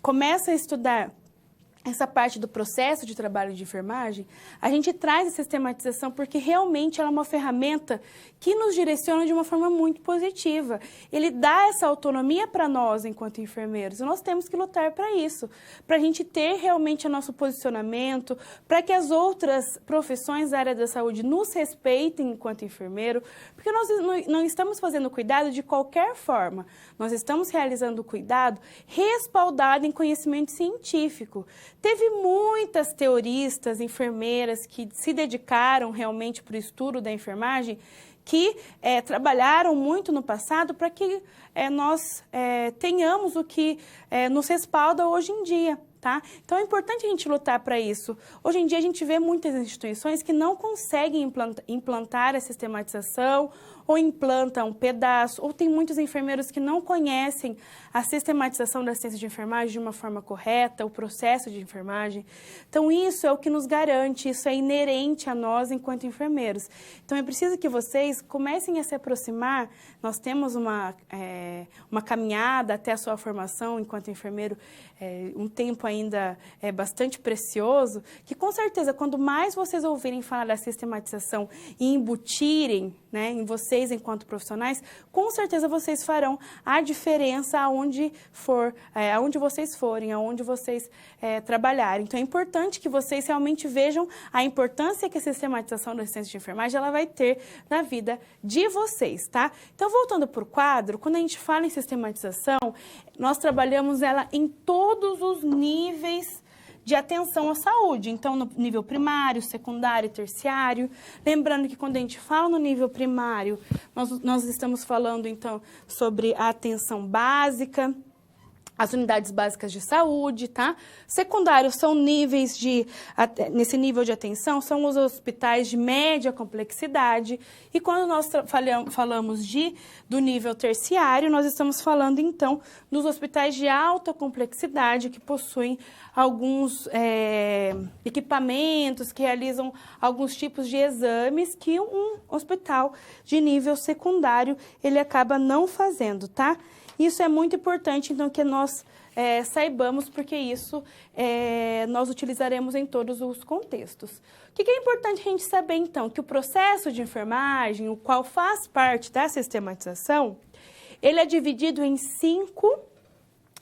começa a estudar essa parte do processo de trabalho de enfermagem, a gente traz a sistematização porque realmente ela é uma ferramenta que nos direciona de uma forma muito positiva. Ele dá essa autonomia para nós enquanto enfermeiros e nós temos que lutar para isso, para a gente ter realmente o nosso posicionamento, para que as outras profissões da área da saúde nos respeitem enquanto enfermeiro, porque nós não estamos fazendo cuidado de qualquer forma, nós estamos realizando o cuidado respaldado em conhecimento científico. Teve muitas teoristas, enfermeiras que se dedicaram realmente para o estudo da enfermagem, que trabalharam muito no passado para que nós tenhamos o que nos respalda hoje em dia. Tá? Então, é importante a gente lutar para isso. Hoje em dia, a gente vê muitas instituições que não conseguem implantar a sistematização, ou implantam um pedaço, ou tem muitos enfermeiros que não conhecem a sistematização da ciência de enfermagem de uma forma correta, o processo de enfermagem. Então, isso é o que nos garante, isso é inerente a nós enquanto enfermeiros. Então, é preciso que vocês comecem a se aproximar. Nós temos uma caminhada até a sua formação enquanto enfermeiro, um tempo ainda bastante precioso, que com certeza, quando mais vocês ouvirem falar da sistematização e embutirem, né, em vocês enquanto profissionais, com certeza vocês farão a diferença aonde vocês forem, aonde vocês trabalharem. Então, é importante que vocês realmente vejam a importância que a sistematização da ciência de enfermagem ela vai ter na vida de vocês, tá? Então, voltando para o quadro, quando a gente fala em sistematização, nós trabalhamos ela em todos os níveis de atenção à saúde, então no nível primário, secundário e terciário. Lembrando que quando a gente fala no nível primário, nós estamos falando então sobre a atenção básica, as unidades básicas de saúde, tá? Secundários são nesse nível de atenção, são os hospitais de média complexidade. E quando nós falamos do nível terciário, nós estamos falando, então, dos hospitais de alta complexidade, que possuem alguns equipamentos, que realizam alguns tipos de exames que um hospital de nível secundário, ele acaba não fazendo, tá? Isso é muito importante, então, que nós saibamos, porque isso nós utilizaremos em todos os contextos. O que é importante a gente saber, então? Que o processo de enfermagem, o qual faz parte da sistematização, ele é dividido em 5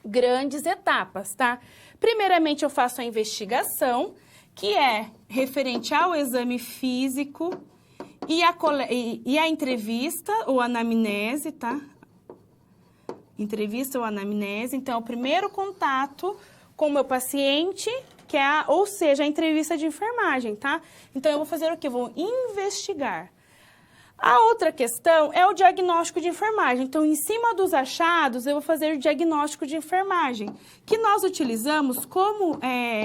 grandes etapas, tá? Primeiramente, eu faço a investigação, que é referente ao exame físico e a entrevista ou anamnese, tá? Entrevista ou anamnese, então, é o primeiro contato com o meu paciente, ou seja, a entrevista de enfermagem, tá? Então, eu vou fazer o quê? Vou investigar. A outra questão é o diagnóstico de enfermagem. Então, em cima dos achados, eu vou fazer o diagnóstico de enfermagem, que nós utilizamos como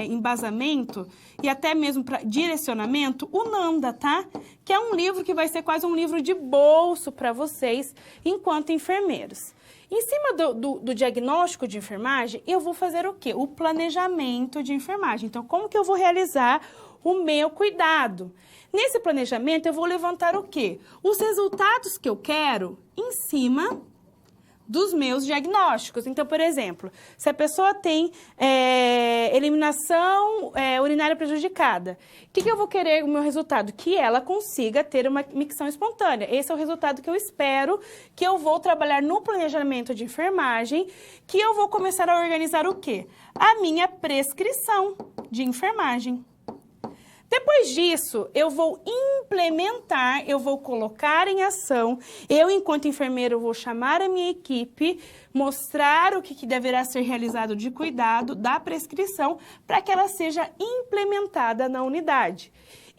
embasamento e até mesmo para direcionamento o NANDA, tá? Que é um livro que vai ser quase um livro de bolso para vocês, enquanto enfermeiros. Em cima do diagnóstico de enfermagem, eu vou fazer o quê? O planejamento de enfermagem. Então, como que eu vou realizar o meu cuidado? Nesse planejamento, eu vou levantar o quê? Os resultados que eu quero em cima dos meus diagnósticos. Então, por exemplo, se a pessoa tem eliminação urinária prejudicada, o que eu vou querer o meu resultado? Que ela consiga ter uma micção espontânea. Esse é o resultado que eu espero, que eu vou trabalhar no planejamento de enfermagem, que eu vou começar a organizar o quê? A minha prescrição de enfermagem. Depois disso, eu vou implementar, eu vou colocar em ação, eu, enquanto enfermeiro, vou chamar a minha equipe, mostrar o que deverá ser realizado de cuidado da prescrição para que ela seja implementada na unidade.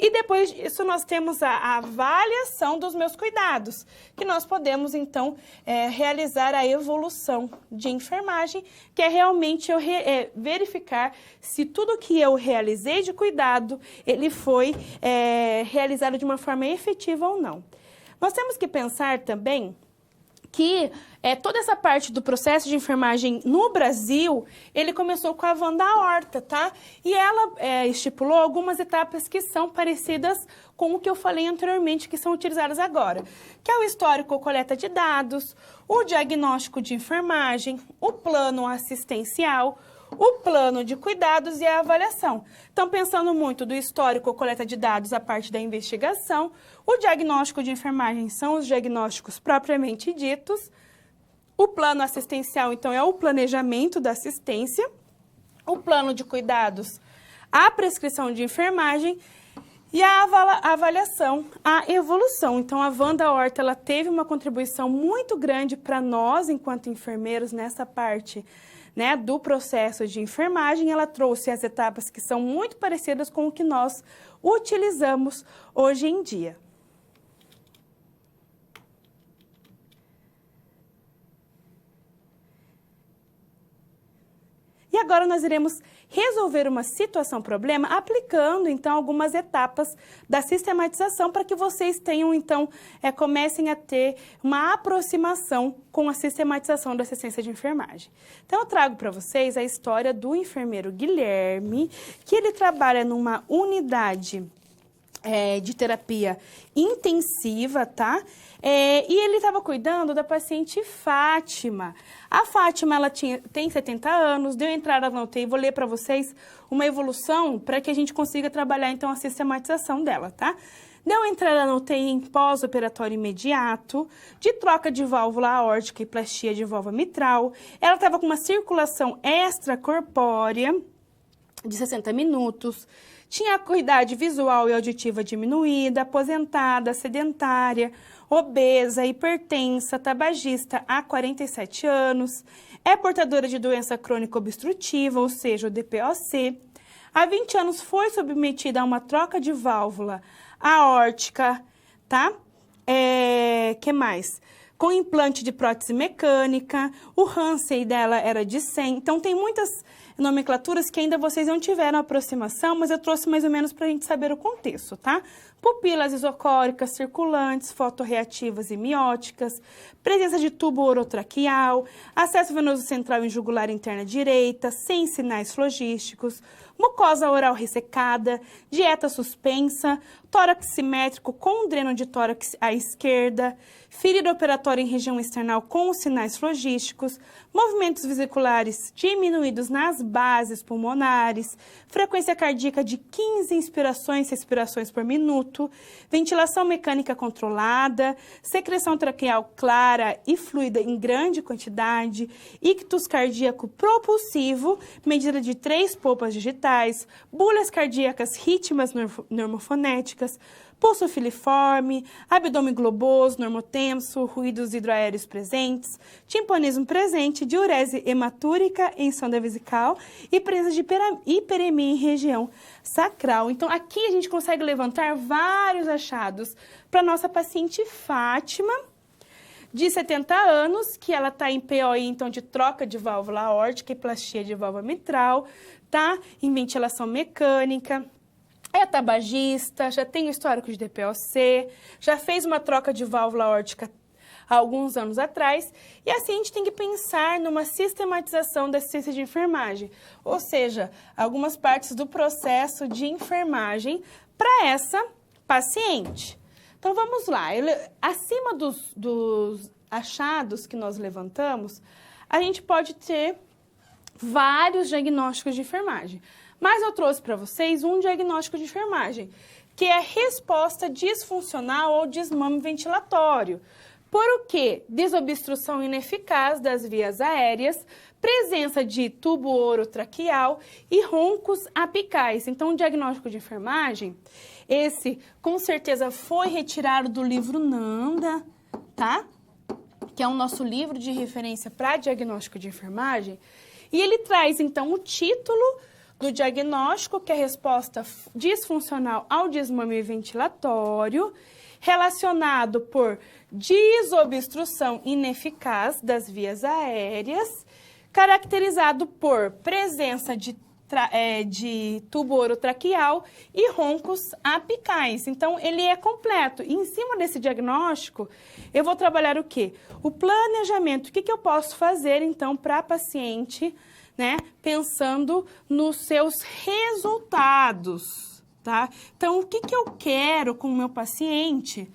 E depois disso, nós temos a avaliação dos meus cuidados, que nós podemos, então, realizar a evolução de enfermagem, que é realmente eu verificar se tudo que eu realizei de cuidado, ele foi realizado de uma forma efetiva ou não. Nós temos que pensar também que toda essa parte do processo de enfermagem no Brasil, ele começou com a Wanda Horta, tá? E ela estipulou algumas etapas que são parecidas com o que eu falei anteriormente, que são utilizadas agora, que é o histórico coleta de dados, o diagnóstico de enfermagem, o plano assistencial, o plano de cuidados e a avaliação. Então, pensando muito do histórico coleta de dados, a parte da investigação, o diagnóstico de enfermagem são os diagnósticos propriamente ditos, o plano assistencial, então, é o planejamento da assistência, o plano de cuidados, a prescrição de enfermagem, E a avaliação, a evolução. Então, a Wanda Horta, ela teve uma contribuição muito grande para nós, enquanto enfermeiros, nessa parte, né, do processo de enfermagem. Ela trouxe as etapas que são muito parecidas com o que nós utilizamos hoje em dia. E agora nós iremos resolver uma situação, problema, aplicando, então, algumas etapas da sistematização para que vocês tenham, então, comecem a ter uma aproximação com a sistematização da assistência de enfermagem. Então, eu trago para vocês a história do enfermeiro Guilherme, que ele trabalha numa unidade de terapia intensiva, tá? E ele estava cuidando da paciente Fátima. A Fátima, ela tem 70 anos, deu entrada na UTI. Vou ler para vocês uma evolução para que a gente consiga trabalhar, então, a sistematização dela, tá? Deu entrada na UTI em pós-operatório imediato, de troca de válvula aórtica e plastia de válvula mitral. Ela estava com uma circulação extracorpórea de 60 minutos. Tinha acuidade visual e auditiva diminuída, aposentada, sedentária, obesa, hipertensa, tabagista há 47 anos, é portadora de doença crônica obstrutiva, ou seja, o DPOC. Há 20 anos foi submetida a uma troca de válvula aórtica, tá? Que mais? Com implante de prótese mecânica, o Hansen dela era de 100. Então, tem muitas nomenclaturas que ainda vocês não tiveram aproximação, mas eu trouxe mais ou menos para a gente saber o contexto, tá? Pupilas isocóricas, circulantes, fotorreativas e mióticas, presença de tubo orotraqueal, acesso venoso central e jugular interna direita, sem sinais flogísticos, mucosa oral ressecada, dieta suspensa, tórax simétrico com dreno de tórax à esquerda, ferida operatória em região external com sinais flogísticos, movimentos vesiculares diminuídos nas bases pulmonares, frequência cardíaca de 15 inspirações e expirações por minuto, ventilação mecânica controlada, secreção traqueal clara e fluida em grande quantidade, ictus cardíaco propulsivo, medida de 3 polpas digitais, bulhas cardíacas rítmias normofonéticas, pulso filiforme, abdômen globoso, normotenso, ruídos hidroaéreos presentes, timpanismo presente, diurese hematúrica em sonda vesical e presença de hiperemia em região sacral. Então, aqui a gente consegue levantar vários achados para nossa paciente Fátima, de 70 anos, que ela está em POI, então, de troca de válvula aórtica e plastia de válvula mitral, tá? Em ventilação mecânica. É tabagista, já tem histórico de DPOC, já fez uma troca de válvula aórtica há alguns anos atrás, e assim a gente tem que pensar numa sistematização da assistência de enfermagem, ou seja, algumas partes do processo de enfermagem para essa paciente. Então, vamos lá. Acima dos achados que nós levantamos, a gente pode ter vários diagnósticos de enfermagem. Mas eu trouxe para vocês um diagnóstico de enfermagem, que é resposta disfuncional ao desmame ventilatório. Por o quê? Desobstrução ineficaz das vias aéreas, presença de tubo orotraqueal e roncos apicais. Então, o diagnóstico de enfermagem, esse com certeza foi retirado do livro Nanda, tá? Que é o nosso livro de referência para diagnóstico de enfermagem. E ele traz, então, o título do diagnóstico, que é a resposta disfuncional ao desmame ventilatório, relacionado por desobstrução ineficaz das vias aéreas, caracterizado por presença de tubo orotraqueal e roncos apicais. Então, ele é completo. E em cima desse diagnóstico, eu vou trabalhar o quê? O planejamento. O que eu posso fazer, então, para a paciente, né, pensando nos seus resultados, tá? Então, o que eu quero com o meu paciente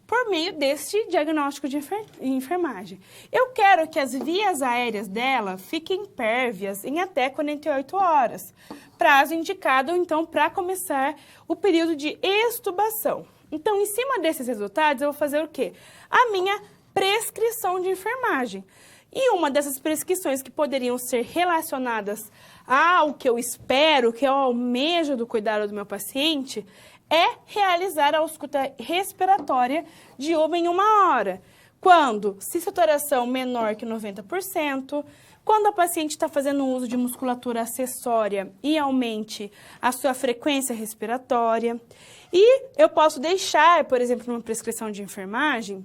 por meio deste diagnóstico de enfermagem? Eu quero que as vias aéreas dela fiquem pérvias em até 48 horas, prazo indicado, então, para começar o período de extubação. Então, em cima desses resultados, eu vou fazer o quê? A minha prescrição de enfermagem. E uma dessas prescrições que poderiam ser relacionadas ao que eu espero, que eu almejo do cuidado do meu paciente, é realizar a ausculta respiratória de UBA em 1 hora. Quando? Se saturação menor que 90%, quando a paciente está fazendo uso de musculatura acessória e aumente a sua frequência respiratória. E eu posso deixar, por exemplo, numa prescrição de enfermagem,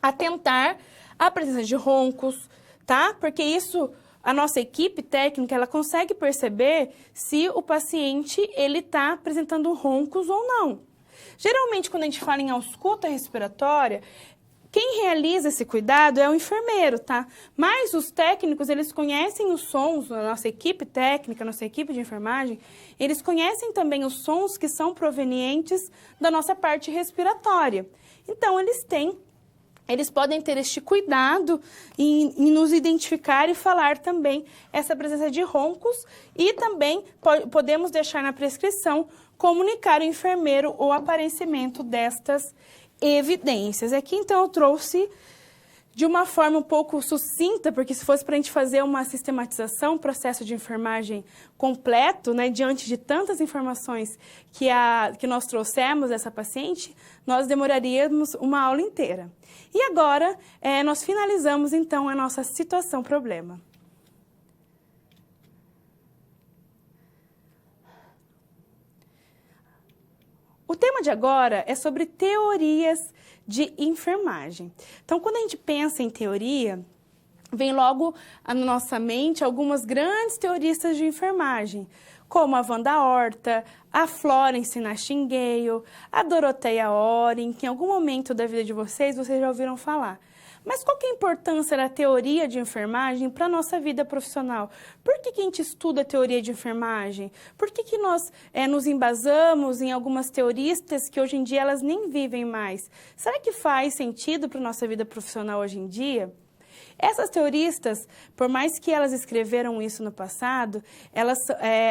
atentar à presença de roncos, tá? Porque isso, a nossa equipe técnica, ela consegue perceber se o paciente, ele está apresentando roncos ou não. Geralmente, quando a gente fala em ausculta respiratória, quem realiza esse cuidado é o enfermeiro, tá? Mas os técnicos, eles conhecem os sons, a nossa equipe técnica, a nossa equipe de enfermagem, eles conhecem também os sons que são provenientes da nossa parte respiratória. Então, eles podem ter este cuidado em nos identificar e falar também essa presença de roncos e também podemos deixar na prescrição comunicar ao enfermeiro o aparecimento destas evidências. Aqui, então, eu trouxe de uma forma um pouco sucinta, porque se fosse para a gente fazer uma sistematização, processo de enfermagem completo, né, diante de tantas informações que nós trouxemos dessa paciente, nós demoraríamos uma aula inteira. E agora, nós finalizamos, então, a nossa situação-problema. O tema de agora é sobre teorias de enfermagem. Então, quando a gente pensa em teoria, vem logo na nossa mente algumas grandes teoristas de enfermagem, como a Wanda Horta, a Florence Nightingale, a Dorothea Oren, que em algum momento da vida de vocês já ouviram falar. Mas qual que é a importância da teoria de enfermagem para a nossa vida profissional? Por que a gente estuda a teoria de enfermagem? Por que nós nos embasamos em algumas teoristas que hoje em dia elas nem vivem mais? Será que faz sentido para a nossa vida profissional hoje em dia? Essas teoristas, por mais que elas escreveram isso no passado, elas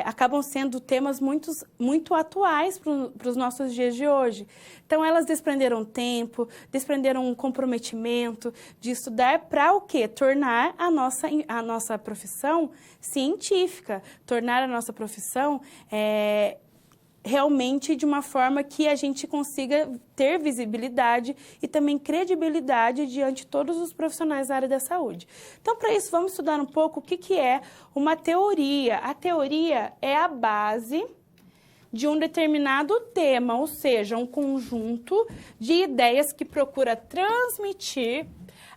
acabam sendo temas muito atuais para os nossos dias de hoje. Então, elas desprenderam tempo, desprenderam um comprometimento de estudar para o quê? Tornar a nossa profissão científica, tornar a nossa profissão realmente de uma forma que a gente consiga ter visibilidade e também credibilidade diante de todos os profissionais da área da saúde. Então, para isso, vamos estudar um pouco o que é uma teoria. A teoria é a base de um determinado tema, ou seja, um conjunto de ideias que procura transmitir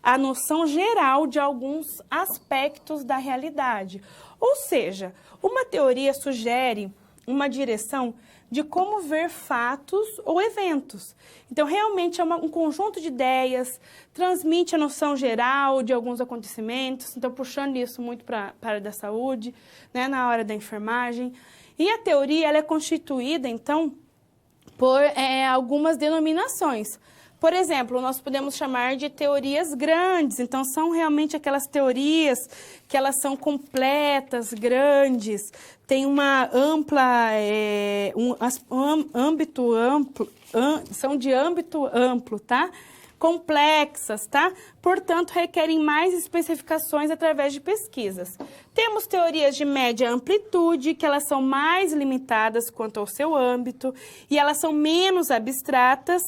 a noção geral de alguns aspectos da realidade. Ou seja, uma teoria sugere uma direção de como ver fatos ou eventos. Então, realmente é um conjunto de ideias, transmite a noção geral de alguns acontecimentos, então puxando isso muito para a área da saúde, né, na hora da enfermagem. E a teoria ela é constituída, então, por algumas denominações. Por exemplo, nós podemos chamar de teorias grandes, então são realmente aquelas teorias que elas são completas, grandes, tem uma ampla, âmbito amplo, são de âmbito amplo, tá? Complexas, tá? Portanto, requerem mais especificações através de pesquisas. Temos teorias de média amplitude, que elas são mais limitadas quanto ao seu âmbito e elas são menos abstratas.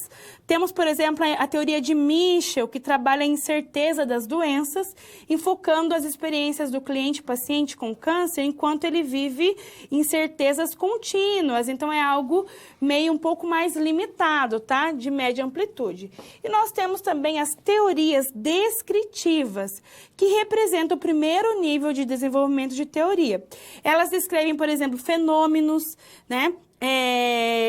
Temos, por exemplo, a teoria de Michel, que trabalha a incerteza das doenças, enfocando as experiências do cliente-paciente com câncer enquanto ele vive incertezas contínuas. Então, é algo meio um pouco mais limitado, tá? De média amplitude. E nós temos também as teorias descritivas, que representam o primeiro nível de desenvolvimento de teoria. Elas descrevem, por exemplo, fenômenos, né?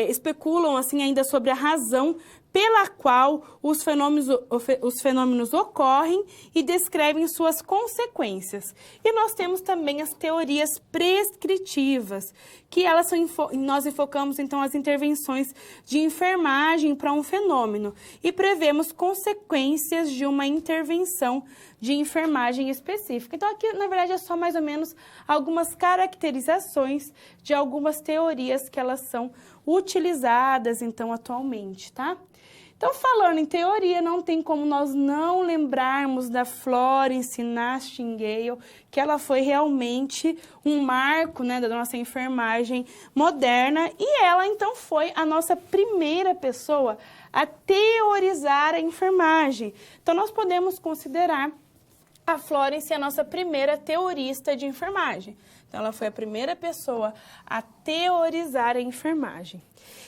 Especulam assim ainda sobre a razão pela qual os fenômenos ocorrem e descrevem suas consequências. E nós temos também as teorias prescritivas, que nós enfocamos então as intervenções de enfermagem para um fenômeno e prevemos consequências de uma intervenção de enfermagem específica. Então aqui, na verdade, é só mais ou menos algumas caracterizações de algumas teorias que elas são utilizadas então atualmente, tá? Então, falando em teoria, não tem como nós não lembrarmos da Florence Nightingale, que ela foi realmente um marco, né, da nossa enfermagem moderna, e ela, então, foi a nossa primeira pessoa a teorizar a enfermagem. Então, nós podemos considerar a Florence a nossa primeira teorista de enfermagem. Então, ela foi a primeira pessoa a teorizar a enfermagem.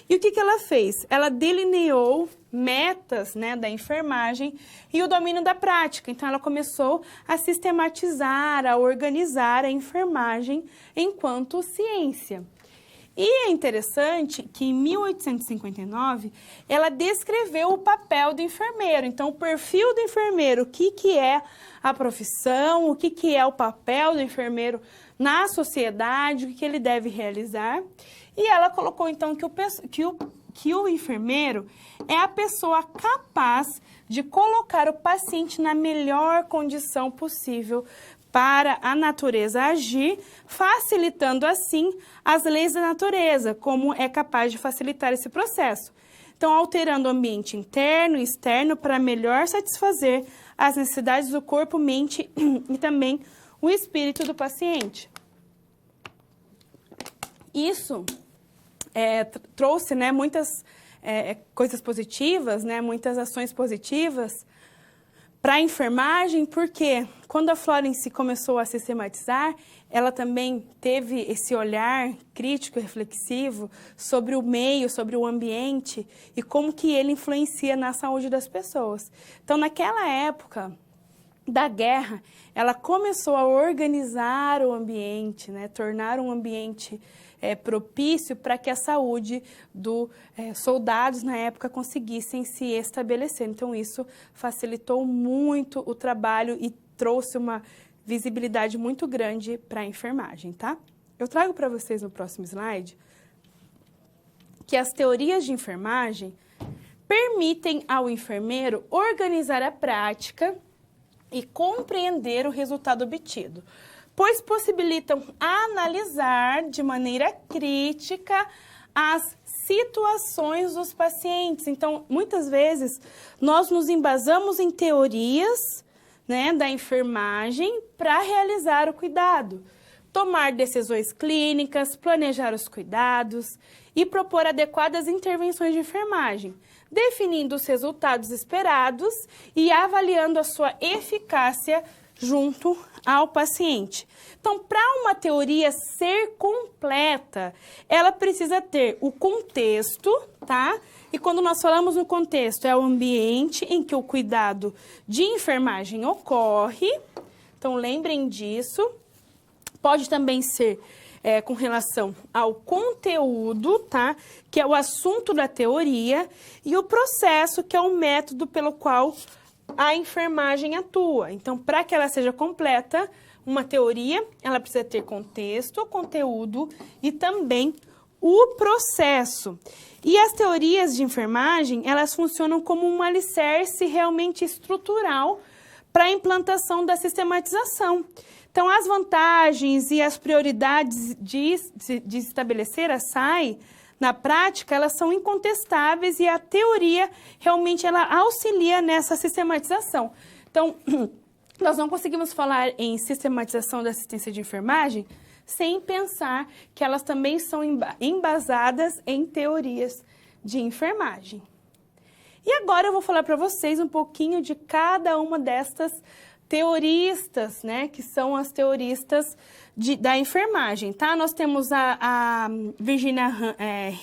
E o que ela fez? Ela delineou metas, né, da enfermagem e o domínio da prática. Então, ela começou a sistematizar, a organizar a enfermagem enquanto ciência. E é interessante que em 1859 ela descreveu o papel do enfermeiro. Então, o perfil do enfermeiro, o que é a profissão, o que é o papel do enfermeiro na sociedade, o que ele deve realizar. E ela colocou, então, que o enfermeiro é a pessoa capaz de colocar o paciente na melhor condição possível para a natureza agir, facilitando, assim, as leis da natureza, como é capaz de facilitar esse processo. Então, alterando o ambiente interno e externo para melhor satisfazer as necessidades do corpo, mente e também o espírito do paciente. Isso trouxe, né, muitas coisas positivas, né, muitas ações positivas para a enfermagem, porque quando a Florence começou a sistematizar, ela também teve esse olhar crítico e reflexivo sobre o meio, sobre o ambiente e como que ele influencia na saúde das pessoas. Então, naquela época da guerra, ela começou a organizar o ambiente, né, tornar um ambiente propício para que a saúde dos soldados na época conseguissem se estabelecer. Então, isso facilitou muito o trabalho e trouxe uma visibilidade muito grande para a enfermagem, tá? Eu trago para vocês no próximo slide que as teorias de enfermagem permitem ao enfermeiro organizar a prática e compreender o resultado obtido, pois possibilitam analisar de maneira crítica as situações dos pacientes. Então, muitas vezes, nós nos embasamos em teorias, né, da enfermagem para realizar o cuidado, tomar decisões clínicas, planejar os cuidados e propor adequadas intervenções de enfermagem, definindo os resultados esperados e avaliando a sua eficácia junto ao paciente. Então, para uma teoria ser completa, ela precisa ter o contexto, tá? E quando nós falamos no contexto, é o ambiente em que o cuidado de enfermagem ocorre. Então, lembrem disso. Pode também ser com relação ao conteúdo, tá? Que é o assunto da teoria, e o processo, que é o método pelo qual a enfermagem atua. Então, para que ela seja completa, uma teoria, ela precisa ter contexto, conteúdo e também o processo. E as teorias de enfermagem, elas funcionam como um alicerce realmente estrutural para a implantação da sistematização. Então, as vantagens e as prioridades de estabelecer a SAI, na prática, elas são incontestáveis e a teoria realmente ela auxilia nessa sistematização. Então, nós não conseguimos falar em sistematização da assistência de enfermagem sem pensar que elas também são embasadas em teorias de enfermagem. E agora eu vou falar para vocês um pouquinho de cada uma destas teoristas, né, que são as teoristas da enfermagem, tá? Nós temos a Virginia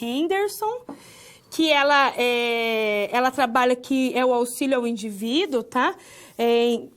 Henderson, que ela trabalha que é o auxílio ao indivíduo, tá?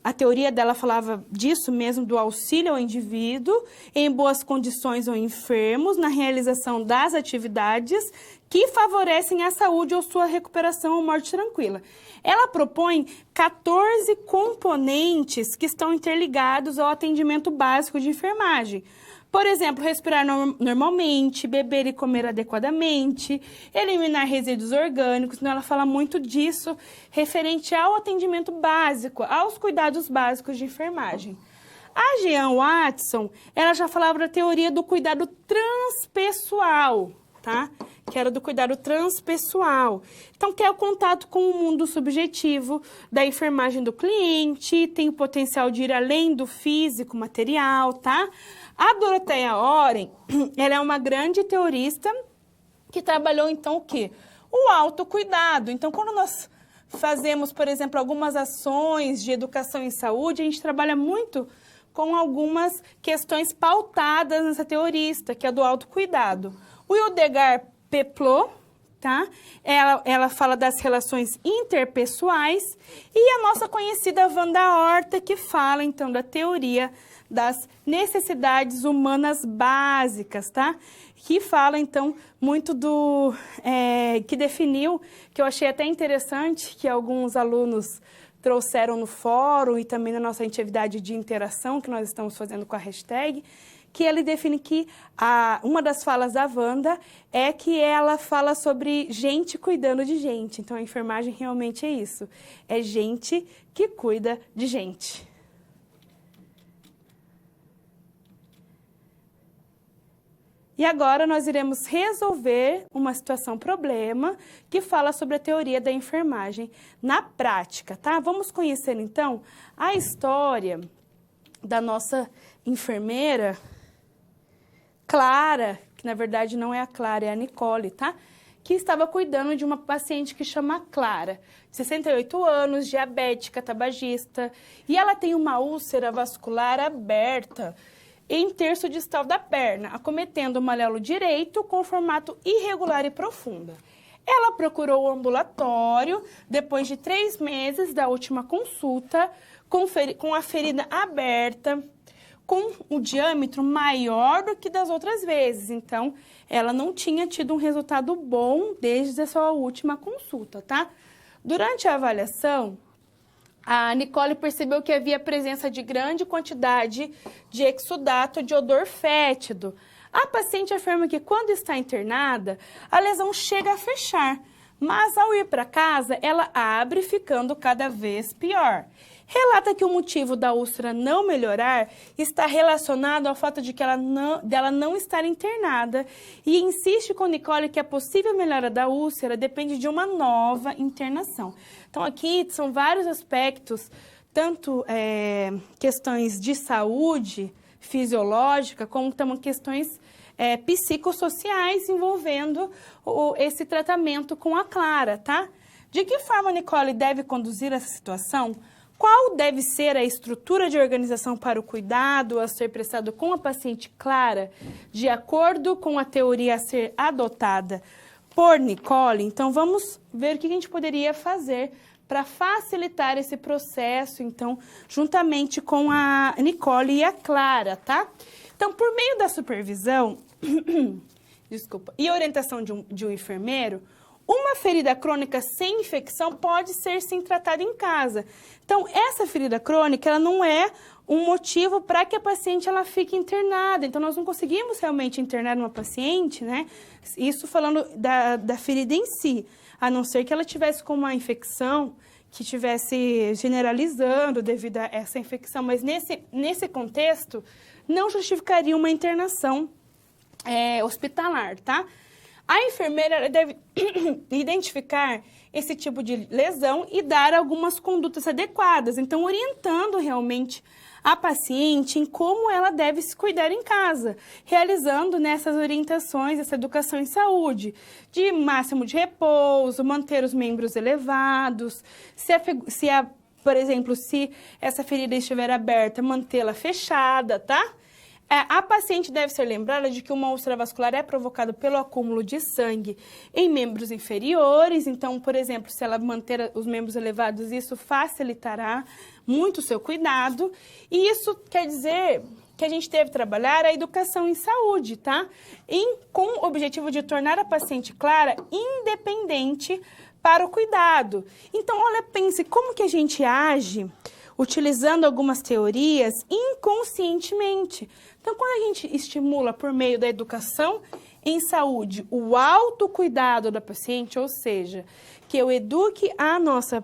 A teoria dela falava disso mesmo, do auxílio ao indivíduo em boas condições ou enfermos, na realização das atividades que favorecem a saúde ou sua recuperação ou morte tranquila. Ela propõe 14 componentes que estão interligados ao atendimento básico de enfermagem. Por exemplo, respirar normalmente, beber e comer adequadamente, eliminar resíduos orgânicos. Então, ela fala muito disso referente ao atendimento básico, aos cuidados básicos de enfermagem. A Jean Watson, ela já falava da teoria do cuidado transpessoal, tá? Que era do cuidado transpessoal. Então, que é o contato com o mundo subjetivo da enfermagem do cliente, tem o potencial de ir além do físico, material, tá? A Dorothea Oren, ela é uma grande teorista que trabalhou, então, o quê? O autocuidado. Então, quando nós fazemos, por exemplo, algumas ações de educação em saúde, a gente trabalha muito com algumas questões pautadas nessa teorista, que é do autocuidado. O Hildegard Peplot, tá? Ela fala das relações interpessoais, e a nossa conhecida Wanda Horta, que fala, então, da teoria das necessidades humanas básicas, tá? Que fala, então, muito do... que definiu, que eu achei até interessante, que alguns alunos trouxeram no fórum e também na nossa atividade de interação que nós estamos fazendo com a hashtag, que ele define que uma das falas da Wanda é que ela fala sobre gente cuidando de gente. Então, a enfermagem realmente é isso. É gente que cuida de gente. E agora nós iremos resolver uma situação-problema que fala sobre a teoria da enfermagem na prática, tá? Vamos conhecer, então, a história da nossa enfermeira Clara, que na verdade não é a Clara, é a Nicole, tá? Que estava cuidando de uma paciente que chama Clara, 68 anos, diabética, tabagista, e ela tem uma úlcera vascular aberta em terço distal da perna, acometendo o malelo direito com formato irregular e profunda. Ela procurou o ambulatório depois de 3 meses da última consulta, com a ferida aberta, com o diâmetro maior do que das outras vezes. Então, ela não tinha tido um resultado bom desde a sua última consulta, tá? Durante a avaliação, a Nicole percebeu que havia presença de grande quantidade de exudato de odor fétido. A paciente afirma que quando está internada, a lesão chega a fechar, mas ao ir para casa, ela abre, ficando cada vez pior. Relata que o motivo da úlcera não melhorar está relacionado ao fato de que dela não estar internada, e insiste com Nicole que a possível melhora da úlcera depende de uma nova internação. Então, aqui são vários aspectos, tanto questões de saúde fisiológica, como também questões psicossociais envolvendo esse tratamento com a Clara, tá? De que forma a Nicole deve conduzir essa situação? Qual deve ser a estrutura de organização para o cuidado a ser prestado com a paciente Clara, de acordo com a teoria a ser adotada por Nicole? Então, vamos ver o que a gente poderia fazer para facilitar esse processo, então, juntamente com a Nicole e a Clara, tá? Então, por meio da supervisão e orientação de um enfermeiro, uma ferida crônica sem infecção pode ser sim tratada em casa. Então, essa ferida crônica, ela não é um motivo para que a paciente ela fique internada. Então, nós não conseguimos realmente internar uma paciente, né? Isso falando da ferida em si, a não ser que ela tivesse com uma infecção que estivesse generalizando devido a essa infecção. Mas nesse contexto, não justificaria uma internação hospitalar, tá? A enfermeira deve identificar esse tipo de lesão e dar algumas condutas adequadas, então orientando realmente a paciente em como ela deve se cuidar em casa, realizando nessas orientações, essa educação em saúde, de máximo de repouso, manter os membros elevados, por exemplo, se essa ferida estiver aberta, mantê-la fechada, tá? A paciente deve ser lembrada de que uma úlcera vascular é provocada pelo acúmulo de sangue em membros inferiores. Então, por exemplo, se ela manter os membros elevados, isso facilitará muito o seu cuidado. E isso quer dizer que a gente deve trabalhar a educação em saúde, tá? Com o objetivo de tornar a paciente Clara independente para o cuidado. Então, olha, pense como que a gente age utilizando algumas teorias inconscientemente. Então, quando a gente estimula por meio da educação em saúde o autocuidado da paciente, ou seja, que eu eduque a nossa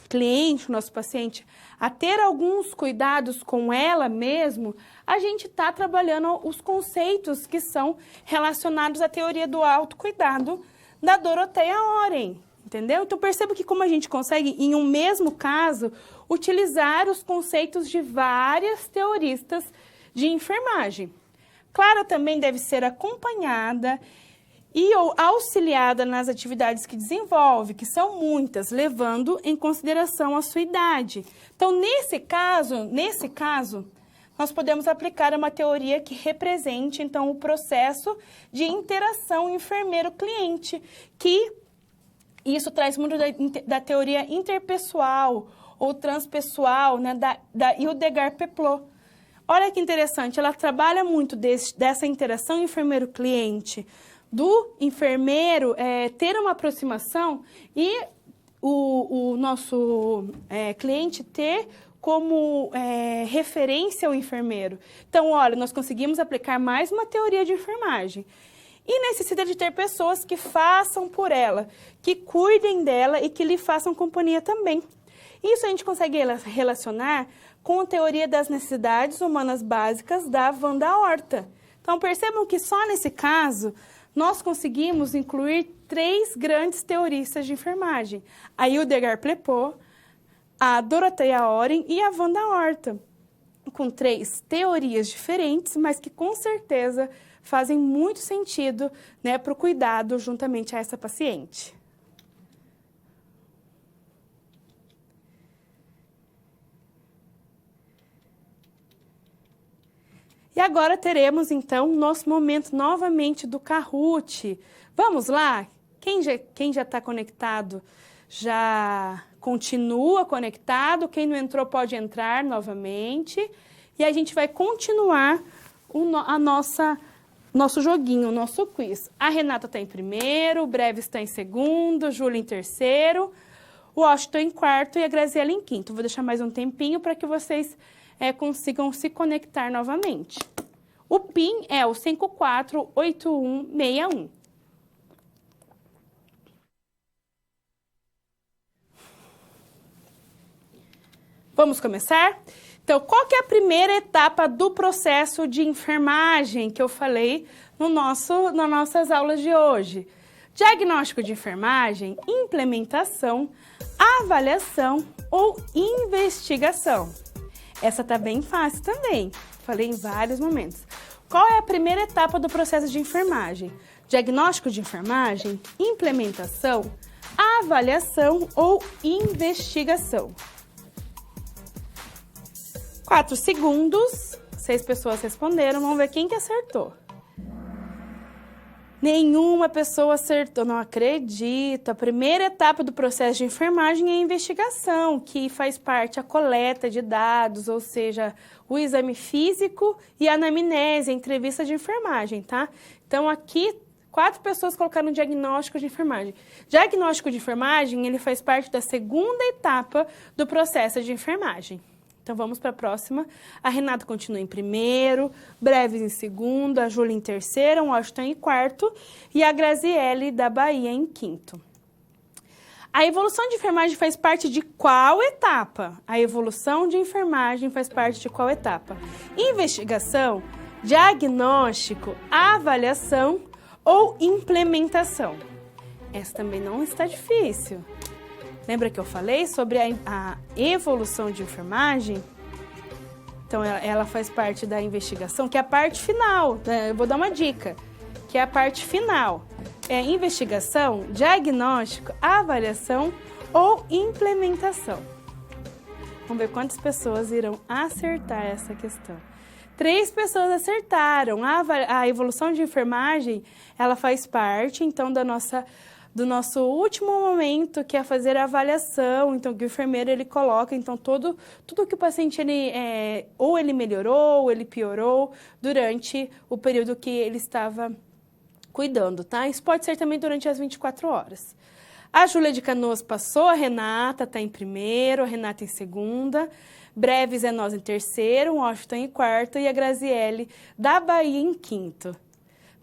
cliente, o nosso paciente, a ter alguns cuidados com ela mesmo, a gente está trabalhando os conceitos que são relacionados à teoria do autocuidado da Dorothea Oren, entendeu? Então, perceba que como a gente consegue, em um mesmo caso, utilizar os conceitos de várias teoristas de enfermagem. Clara também deve ser acompanhada e ou auxiliada nas atividades que desenvolve, que são muitas, levando em consideração a sua idade. Então, nesse caso, nós podemos aplicar uma teoria que represente, então, o processo de interação enfermeiro-cliente, que isso traz muito da teoria interpessoal ou transpessoal, né, da Hildegard Peplot. Olha que interessante, ela trabalha muito dessa interação enfermeiro-cliente, do enfermeiro ter uma aproximação e o nosso cliente ter como referência o enfermeiro. Então, olha, nós conseguimos aplicar mais uma teoria de enfermagem. E necessita de ter pessoas que façam por ela, que cuidem dela e que lhe façam companhia também. Isso a gente consegue relacionar com a teoria das necessidades humanas básicas da Wanda Horta. Então, percebam que só nesse caso nós conseguimos incluir 3 grandes teoristas de enfermagem. A Hildegard Peplot, a Dorothea Oren e a Wanda Horta. Com 3 teorias diferentes, mas que com certeza fazem muito sentido, né, para o cuidado juntamente a essa paciente. E agora teremos, então, nosso momento novamente do Kahoot. Vamos lá? Quem já está conectado já continua conectado. Quem não entrou pode entrar novamente. E a gente vai continuar nosso joguinho, o nosso quiz. A Renata está em primeiro, o Breves está em segundo, Júlia em terceiro, o Washington em quarto e a Graziela em quinto. Vou deixar mais um tempinho para que vocês consigam se conectar novamente. O PIN é o 548161. Vamos começar? Então, qual que é a primeira etapa do processo de enfermagem que eu falei nas nossas aulas de hoje? Diagnóstico de enfermagem, implementação, avaliação ou investigação. Essa tá bem fácil também, falei em vários momentos. Qual é a primeira etapa do processo de enfermagem? Diagnóstico de enfermagem, implementação, avaliação ou investigação. 4 segundos, 6 pessoas responderam, vamos ver quem que acertou. Nenhuma pessoa acertou, não acredito. A primeira etapa do processo de enfermagem é a investigação, que faz parte a coleta de dados, ou seja, o exame físico e a anamnese, a entrevista de enfermagem, tá? Então, aqui, 4 pessoas colocaram diagnóstico de enfermagem. Diagnóstico de enfermagem, ele faz parte da segunda etapa do processo de enfermagem. Então, vamos para a próxima. A Renata continua em primeiro, Breves em segundo, a Júlia em terceiro, o Washington em quarto e a Graziele da Bahia em quinto. A evolução de enfermagem faz parte de qual etapa? A evolução de enfermagem faz parte de qual etapa? Investigação, diagnóstico, avaliação ou implementação? Essa também não está difícil. Lembra que eu falei sobre a evolução de enfermagem? Então, ela faz parte da investigação, que é a parte final. Né? Eu vou dar uma dica, que é a parte final. É investigação, diagnóstico, avaliação ou implementação. Vamos ver quantas pessoas irão acertar essa questão. 3 pessoas acertaram. A evolução de enfermagem, ela faz parte, então, do nosso último momento, que é fazer a avaliação. Então, que o enfermeiro, ele coloca, então, tudo que o paciente, ou ele melhorou, ou ele piorou, durante o período que ele estava cuidando, tá? Isso pode ser também durante as 24 horas. A Júlia de Canoas passou, a Renata está em primeiro, a Renata em segunda, Breves é nós em terceiro, o Washington em quarto e a Graziele da Bahia em quinto.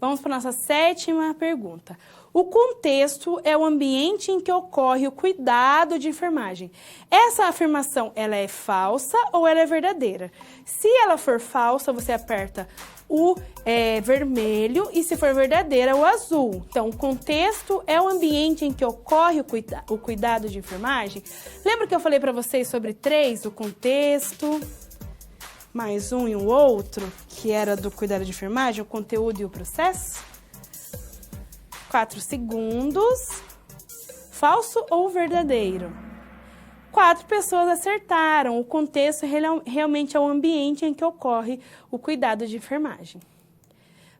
Vamos para a nossa 7ª pergunta. O contexto é o ambiente em que ocorre o cuidado de enfermagem. Essa afirmação, ela é falsa ou ela é verdadeira? Se ela for falsa, você aperta o vermelho e se for verdadeira, o azul. Então, o contexto é o ambiente em que ocorre o cuidado de enfermagem. Lembra que eu falei para vocês sobre 3? O contexto, mais um e o outro, que era do cuidado de enfermagem, o conteúdo e o processo? 4 segundos. Falso ou verdadeiro? 4 pessoas acertaram. O contexto realmente é o ambiente em que ocorre o cuidado de enfermagem.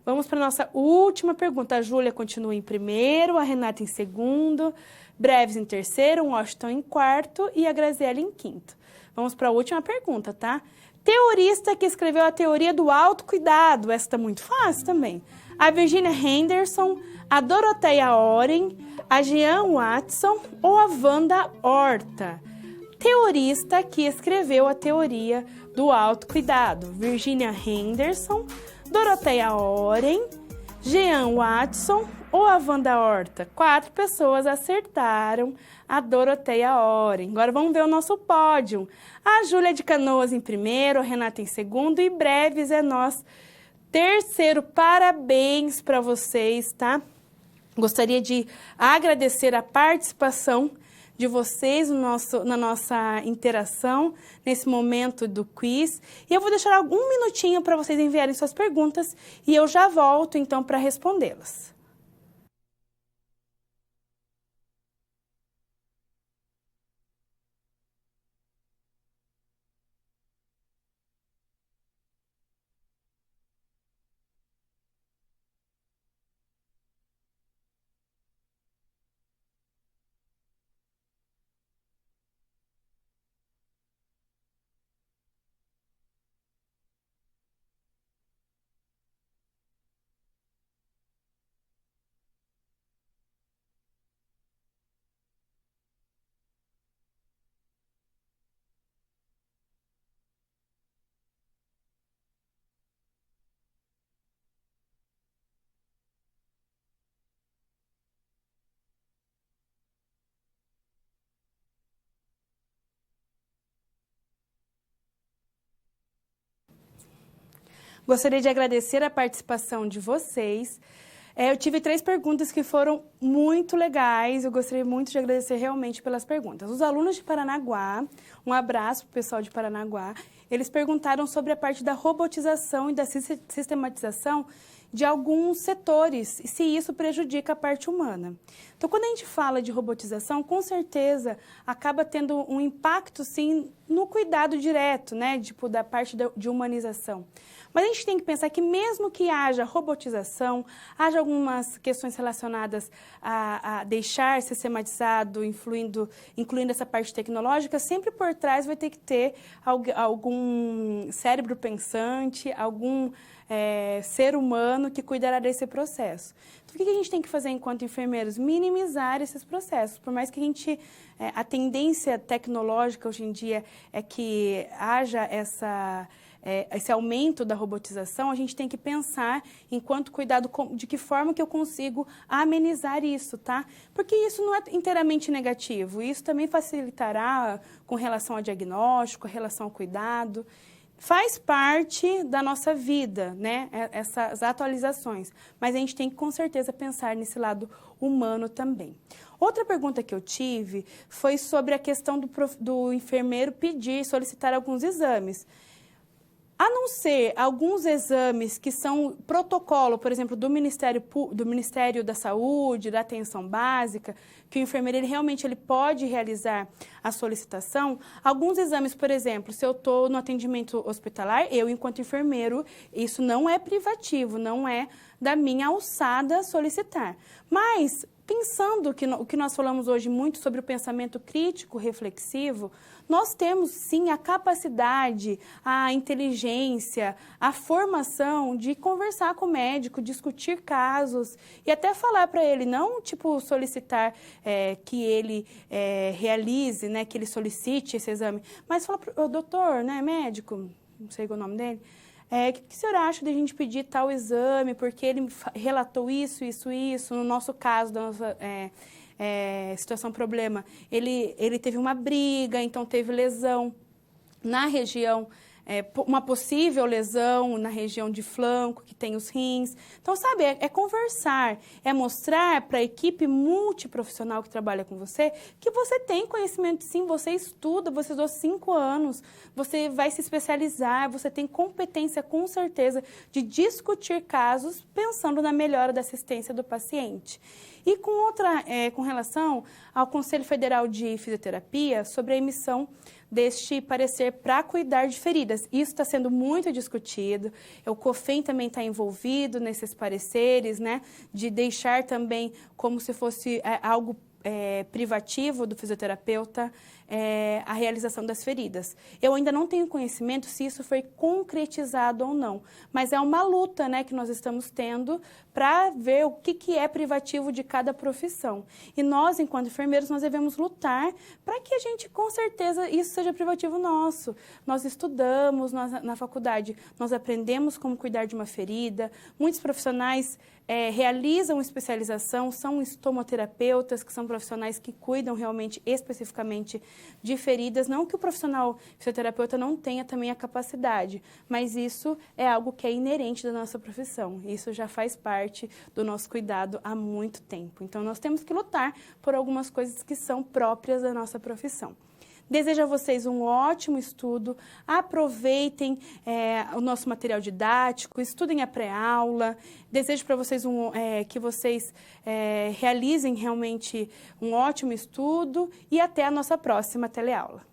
Vamos para a nossa última pergunta. A Júlia continua em primeiro, a Renata em segundo, Breves em terceiro, o Washington em quarto e a Graziele em quinto. Vamos para a última pergunta, tá? Teorista que escreveu a teoria do autocuidado. Essa está muito fácil também. A Virginia Henderson, a Dorothea Oren, a Jean Watson ou a Wanda Horta. Teorista que escreveu a teoria do autocuidado. Virginia Henderson, Dorothea Oren, Jean Watson ou a Wanda Horta. 4 pessoas acertaram a Dorothea Oren. Agora vamos ver o nosso pódio. A Júlia de Canoas em primeiro, a Renata em segundo e Breves é nós terceiro. Parabéns para vocês, tá? Gostaria de agradecer a participação de vocês na nossa interação, nesse momento do quiz. E eu vou deixar algum minutinho para vocês enviarem suas perguntas e eu já volto, então, para respondê-las. Gostaria de agradecer a participação de vocês. Eu tive 3 perguntas que foram muito legais. Eu gostaria muito de agradecer realmente pelas perguntas. Os alunos de Paranaguá, um abraço para o pessoal de Paranaguá, eles perguntaram sobre a parte da robotização e da sistematização de alguns setores e se isso prejudica a parte humana. Então, quando a gente fala de robotização, com certeza acaba tendo um impacto, sim, no cuidado direto, né, tipo, da parte de humanização. Mas a gente tem que pensar que mesmo que haja robotização, haja algumas questões relacionadas a deixar sistematizado, incluindo essa parte tecnológica, sempre por trás vai ter que ter algum cérebro pensante, algum ser humano que cuidará desse processo. Então, o que a gente tem que fazer enquanto enfermeiros? Minimizar esses processos. Por mais que a gente... a tendência tecnológica hoje em dia é que haja esse aumento da robotização, a gente tem que pensar enquanto cuidado de que forma que eu consigo amenizar isso, tá? Porque isso não é inteiramente negativo, isso também facilitará com relação ao diagnóstico, com relação ao cuidado. Faz parte da nossa vida, né, essas atualizações, mas a gente tem que com certeza pensar nesse lado humano também. Outra pergunta que eu tive foi sobre a questão do enfermeiro solicitar alguns exames. A não ser alguns exames que são protocolo, por exemplo, do Ministério da Saúde, da Atenção Básica, que o enfermeiro ele pode realizar a solicitação. Alguns exames, por exemplo, se eu estou no atendimento hospitalar, eu, enquanto enfermeiro, isso não é privativo, não é da minha alçada solicitar. Mas, pensando o que nós falamos hoje muito sobre o pensamento crítico, reflexivo, nós temos, sim, a capacidade, a inteligência, a formação de conversar com o médico, discutir casos e até falar para ele, não, tipo, solicitar que ele realize, né, que ele solicite esse exame, mas falar para o doutor, né, médico, não sei o nome dele, o que o senhor acha de a gente pedir tal exame, porque ele relatou isso, no nosso caso, da nossa situação problema, ele teve uma briga, então teve lesão na região, uma possível lesão na região de flanco, que tem os rins. Então, sabe, é conversar, é mostrar para a equipe multiprofissional que trabalha com você que você tem conhecimento, sim, você estuda, você estudou 5 anos, você vai se especializar, você tem competência, com certeza, de discutir casos pensando na melhora da assistência do paciente. E com relação ao Conselho Federal de Fisioterapia, sobre a emissão deste parecer para cuidar de feridas. Isso está sendo muito discutido, o COFEM também está envolvido nesses pareceres, né, de deixar também como se fosse algo privativo do fisioterapeuta a realização das feridas. Eu ainda não tenho conhecimento se isso foi concretizado ou não, mas é uma luta, né, que nós estamos tendo para ver o que é privativo de cada profissão. E nós, enquanto enfermeiros, nós devemos lutar para que a gente, com certeza, isso seja privativo nosso. Nós estudamos na faculdade, nós aprendemos como cuidar de uma ferida, muitos profissionais realizam especialização, são estomoterapeutas, que são profissionais que cuidam realmente, especificamente, de feridas. Não que o profissional fisioterapeuta não tenha também a capacidade, mas isso é algo que é inerente da nossa profissão. Isso já faz parte do nosso cuidado há muito tempo. Então, nós temos que lutar por algumas coisas que são próprias da nossa profissão. Desejo a vocês um ótimo estudo, aproveitem o nosso material didático, estudem a pré-aula, desejo para vocês que vocês realizem realmente um ótimo estudo e até a nossa próxima teleaula.